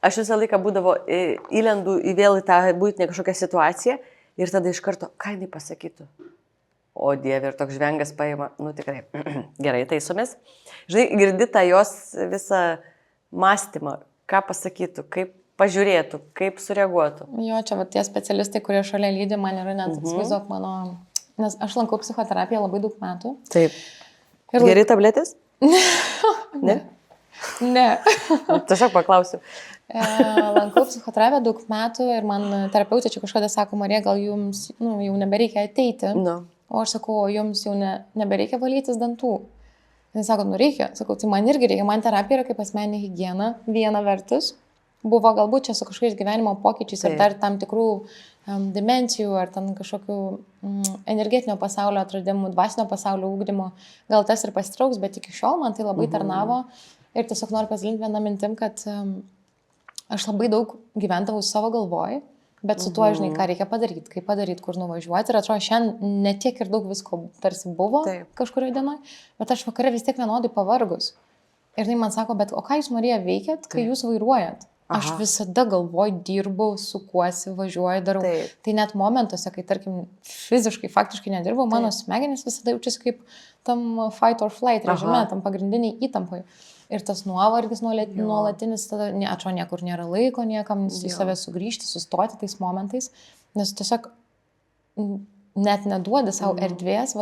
aš visą laiką būdavo įlendu vėl į tą būtinę kažkokią situaciją ir tada iš karto, ką jinai pasakytų. O Dieve, ir toks žvengas paima, nu tikrai, gerai, taisomės. Žinai, girdi tą jos visą mąstymą, ką pasakytų, kaip pažiūrėtų, kaip sureaguotų. Jo, čia tie specialistai, kurie šalia lydi, man yra net atsvaizduok mano, nes aš lankau psichoterapiją labai daug metų. Taip. Ir geri tabletės? Ne? Ne. Tiesiog paklausiu. Lankau psichoterapiją daug metų ir man terapeutė čia kažkada sako, Marija, gal jums jau nebereikia ateiti. No. O aš sakau, jums jau nebereikia valytis dantų. Jis sako, reikia. Sakau, tai man irgi reikia. Man terapija yra kaip asmeninė higiena, viena vertus. Buvo galbūt čia su kažkokiais gyvenimo pokyčiais ir dar tam tikrų dimensijų ar ten kažkokių energetinio pasaulio atradimų, dvasinio pasaulio ugdymo. Gal tas ir pasitrauks, bet iki šiol man tai labai tarnavo. Ir tiesiog noriu pasidalinti vieną mintim, kad aš labai daug gyvendavau savo galvoj, bet su tuo, žinai, ką reikia padaryti, kaip padaryti, kur nuvažiuoti. Ir atrodo, šiandien netiek ir daug visko tarsi buvo kažkurioje dienoje, bet aš vakare vis tiek vienodai pavargus. Ir tai man sako, bet o ką jūs, Marija, veikiat, kai jūs vairuojat? Aš visada galvoju, dirbu, sukuosi, važiuoju, darau. Taip. Tai net momentuose, kai, tarkim, fiziškai, faktiškai nedirbau, mano smegenys visada jaučiasi kaip tam fight or flight režime, tam pagrindiniai įtampai. Ir tas nuovargis nuolatinis, tada atrodo, niekur nėra laiko niekam į save sugrįžti, sustoti tais momentais, nes tiesiog net neduodi savo erdvės,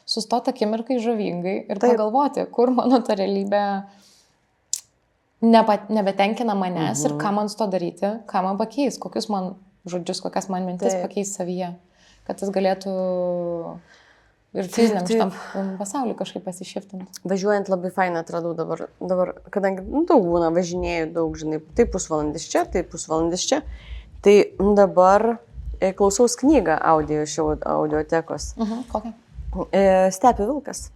sustoti akimirkai žavingai ir pagalvoti, kur mano ta realybė nebetenkina manęs ir ką man su to daryti, ką man pakeis, kokius man žodžius, kokias man mintis pakeis savyje, kad jis galėtų ir fiziniam šitam pasauliu kažkaip pasišiftinti. Važiuojant labai fainą atradau dabar kadangi daug būna važinėjų, daug, žinai, tai pusvalandis čia, tai dabar klausaus knygą audio iš audiotekos. Kokią? Stepių vilkas.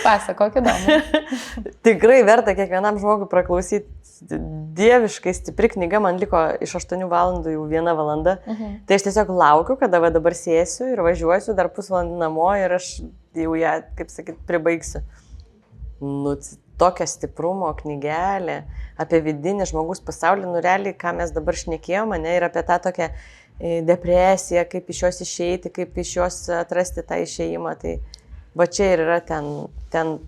Pasakok, įdomu. Tikrai verta kiekvienam žmogui praklausyti. Dieviškai stipri knyga, man liko iš 8 valandų jau 1 valanda. Tai aš tiesiog laukiu, kada dabar sėsiu ir važiuosiu dar pusvalandį namo ir aš jau ją, kaip sakyt, pribaigsiu. Nu, tokia stiprumo knygelė apie vidinį žmogus pasaulį, nu realiai, ką mes dabar šnekėjome, ne, ir apie tą tokią depresiją, kaip iš jos išeiti, kaip iš jos atrasti tą išėjimą. Tai va čia ir yra ten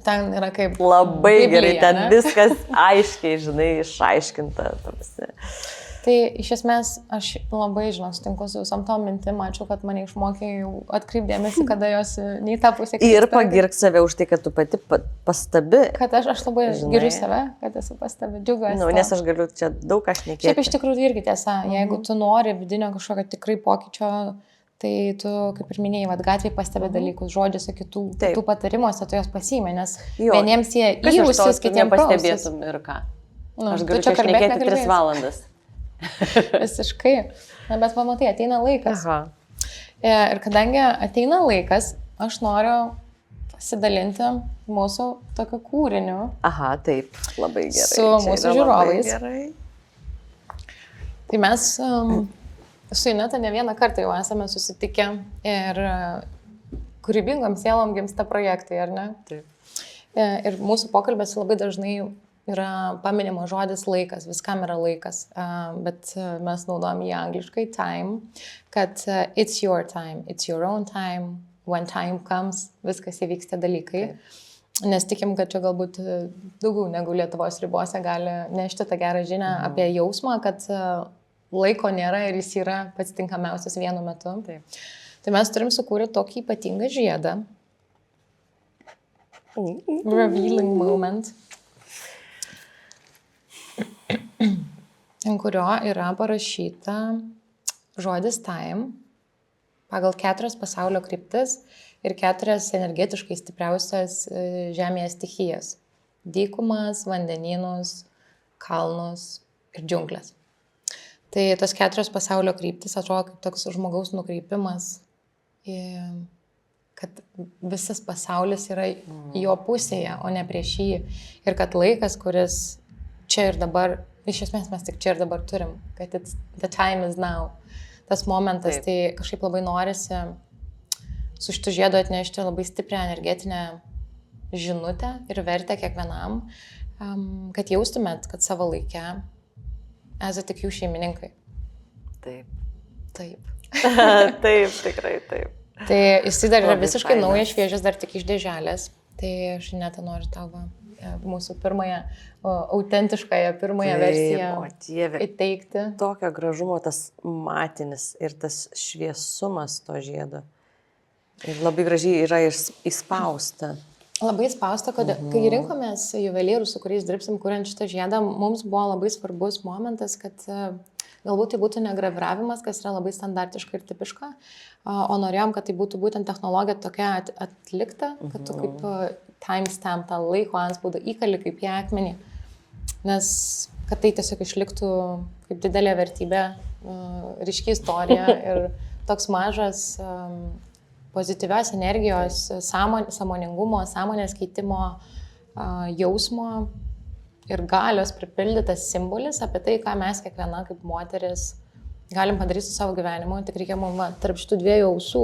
yra kaip labai Biblija, gerai, ten ne? viskas aiškiai, žinai, išaiškinta. Tai iš esmės aš labai, sutinku su visom tom mintim, ačiū, kad mane išmokė atkreipdėmėsi, kada jos nei tą pusę. Ir pagirk save už tai, kad tu pati pastabi. Kad aš labai giriu save, kad esu pastabi, džiugiuosi. Nu, nes aš galiu čia daug ką šnekėti. Šiaip iš tikrųjų irgi tiesa, jeigu tu nori vidinio kažkokio tikrai pokyčio, tai tu, kaip ir minėjai, gatvėje pastebi dalykus, žodžiuose, kitų patarimuose, tu jos pasiimi, nes vieniems jie įausis, kitiems pastebėtum ir ką. Aš galiu čia šnekėti 3 valandas. Visiškai. Na, bet pamatai, ateina laikas. Ir kadangi ateina laikas, aš noriu pasidalinti mūsų tokio kūriniu. Aha, taip, labai gerai. Su mūsų žiūrovais. Tai mes su Ineta ne vieną kartą jau esame susitikę ir kūrybingom sielom gimsta projektai, ar ne? Taip. Ir mūsų pokalbėse labai dažnai yra paminimo žodis laikas, viskam yra laikas, bet mes naudojam jį angliškai time, kad it's your time, it's your own time, when time comes, viskas įvyks tie dalykai. Nes tikim, kad čia galbūt daugiau negu Lietuvos ribose gali nešti tą gerą žinią apie jausmą, kad laiko nėra ir jis yra pats tinkamiausias vienu metu. Taip. Tai mes turim sukūrę tokį ypatingą žiedą. Revealing moment. Ant kurio yra parašyta žodis time pagal 4 pasaulio kryptis ir 4 energetiškai stipriausias žemėje stichijas. Dykumas, vandenynus, kalnus ir džiunglės. Tai tos 4 pasaulio kryptis atrodo kaip toks žmogaus nukreipimas, kad visas pasaulis yra jo pusėje, o ne prieš jį. Ir kad laikas, kuris čia ir dabar, iš esmės mes tik čia ir dabar turim, kad the time is now. Tas momentas, tai kažkaip labai norisi su šitu žiedu atnešti labai stiprią energetinę žinutę ir vertę kiekvienam, kad jaustumėt, kad savo laikę esate tik jų šeimininkai. Taip. Taip. Taip, tikrai taip. Tai jisai dar yra visiškai naujas, šviežias, dar tik iš dėželės. Tai aš net noriu tavo mūsų pirmąją, autentiškąją pirmąją versiją įteikti. Tokio gražumo tas matinis ir tas šviesumas to žiedo. Ir labai gražiai yra įspausta. Labai spausta, kad kai rinkomės juvelyrus, su kuriais dirbsim, kuriant šitą žiedą, mums buvo labai svarbus momentas, kad galbūt tai būtų ne graviravimas, kas yra labai standartiška ir tipiška, o norėjom, kad tai būtų būtent technologija tokia atlikta, kad tu kaip timestamp tą laiko antspaudą įkali kaip į akmenį, nes kad tai tiesiog išliktų kaip didelė vertybė, ryški istorija ir toks mažas pozityvios energijos, sąmoningumo, sąmonės keitimo jausmo ir galios pripildytas simbolis apie tai, ką mes kiekviena kaip moteris galim padaryti su savo gyvenimu. Tik reikia mums tarp šitų 2 ausų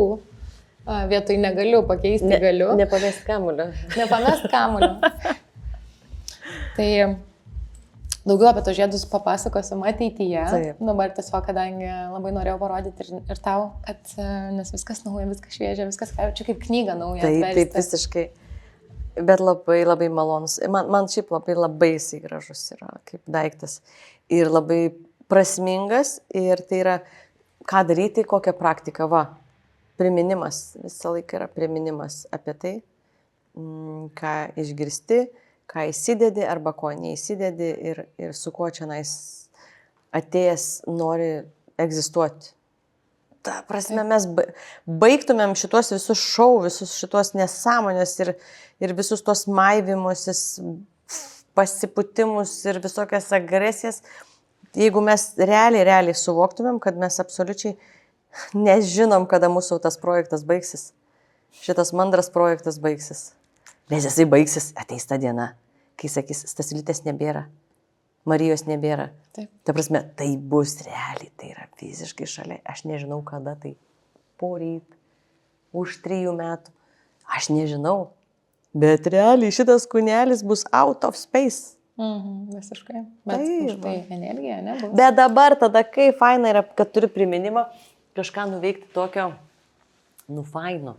vietoj negaliu pakeisti galiu. Nepamest kamulio. Nepamest kamulio. Tai daugiau apie tos žiedus papasakosim ateityje. Taip. Dabar tiesiog, kadangi labai norėjau parodyti ir tau, kad nes viskas nauja, viskas šviežia, viskas čia kaip knyga nauja. Taip, visiškai. Bet labai, labai malonus. Man šiaip labai jisai gražus yra kaip daiktas. Ir labai prasmingas. Ir tai yra, ką daryti, kokią praktiką. Va, priminimas. Visą laiką yra priminimas apie tai, ką išgirsti, ką įsidedi arba ko neįsidedi ir su kuo čia atėjęs nori egzistuoti. Ta prasme, mes baigtumėm šitos visus šou, visus šitos nesąmonės ir visus tos maivimusis, pasiputimus ir visokias agresijas, jeigu mes realiai suvoktumėm, kad mes absoliučiai nežinom, kada mūsų tas projektas baigsis. Šitas mandras projektas baigsis. Nes jisai baigsis, ateis ta diena, kai sakys, Stasiulytės nebėra, Marijos nebėra. Taip. Ta prasme, tai bus realiai, tai yra fiziškai šalia. Aš nežinau, kada tai poryt, už 3 metų. Aš nežinau, bet realiai šitas kūnelis bus out of space. Visiškai. Bet už tai energija nebus. Bet dabar tada, kai faina yra, kad turi priminimą kažką nuveikti tokio, faino.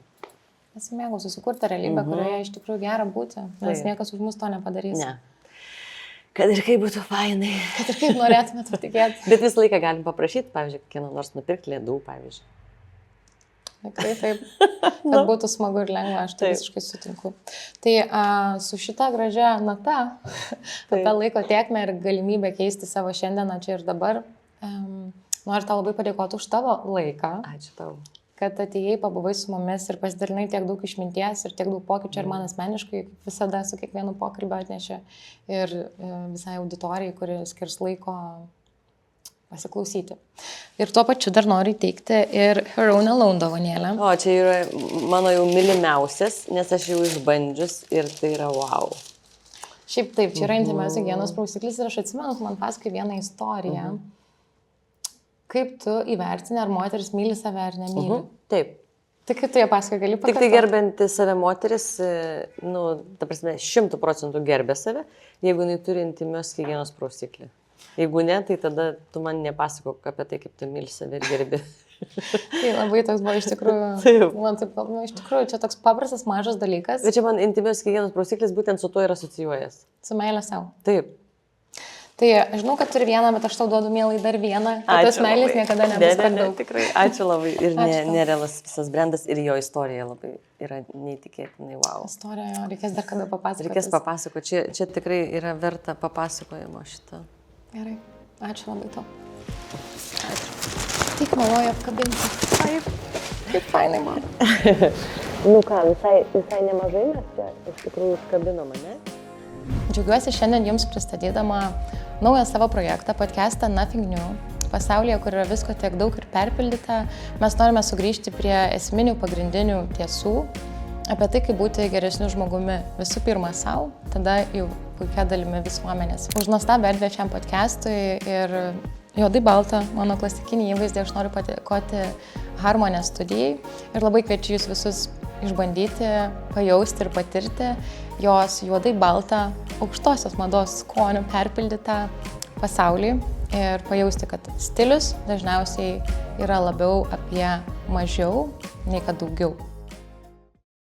Pasimėgau susikurti realybę, kurioje iš tikrųjų gera būti, nes niekas už mus to nepadarys. Ne. Kad ir kaip būtų fainai. Kad ir kaip norėtume to tikėti. Bet visą laiką galim paprašyti, pavyzdžiui, kieno nors nupirkti ledų, pavyzdžiui. Tikrai taip. Kad būtų smagu ir lengva, aš tai visiškai sutinku. Tai su šita gražia nata, apie laiko tėkmę ir galimybę keisti savo šiandieną čia ir dabar, noriu tau labai padėkoti už tavo laiką. Ačiū tau. Kad atėjai, pabuvai su mumis ir pasidalinai tiek daug išminties ir tiek daug pokyčių ir man asmeniškai visada su kiekvienu pokalbiu atnešė ir visai auditorijai, kuri skirs laiko pasiklausyti. Ir tuo pačiu dar noriu įteikti ir Her Own Alone dovanėlę. O, čia yra mano jau mylimiausias, nes aš jau išbandžius ir tai yra wow. Šiaip taip, čia yra intimiausios higienos prausiklis ir aš atsimenu, man pasakoji vieną istoriją. Kaip tu įvertini, ar moteris myli save ar nemyli? Taip. Tai kaip tu ją pasakai, gali Tik tai gerbinti save moteris, ta prasme, 100% gerbė save, jeigu jinai turi intymios higienos prausiklį. Jeigu ne, tai tada tu man nepasakok apie tai, kaip tu myli save ir gerbi. Tai labai toks buvo iš tikrųjų, man taip, iš tikrųjų, čia toks paprastas mažas dalykas. Bet čia man intymios higienos prausiklis būtent su tuo ir asocijuojas. Su meilė savo. Taip. Tai aš žinau, kad turi vieną, bet aš tau duodu mielai dar vieną. Tas meilės niekada nebus per daug. Tikrai, ačiū labai. Ir nerealas visas brandas ir jo istorija labai yra neįtikėtinai wow. Istorija, reikės dar kada papasakoti. Reikės papasakoti. Čia tikrai yra verta papasakojimo šitą. Gerai, ačiū labai tau. Ačiū. Tik maloju apkabinti. Taip, kaip fainai man. Visai nemažai mes čia iš tikrųjų užkabinom, ne? Džiaugiuosi šiandien jums pristatydama naują savo projektą, podcastą Nothing New. Pasaulyje, kur yra visko tiek daug ir perpildyta, mes norime sugrįžti prie esminių pagrindinių tiesų, apie tai, kaip būti geresniu žmogumi visų pirma savo, tada jau puikia dalimi visuomenės. Už nuostabią erdvę šiam podcastui ir juodai baltą mano klasikinį įvaizdį aš noriu padėkoti Harmonės studijai ir labai kviečiu jūs visus išbandyti, pajausti ir patirti jos juodai baltą, aukštosios mados skonių perpildytą pasaulį ir pajausti, kad stilius dažniausiai yra labiau apie mažiau nei kad daugiau.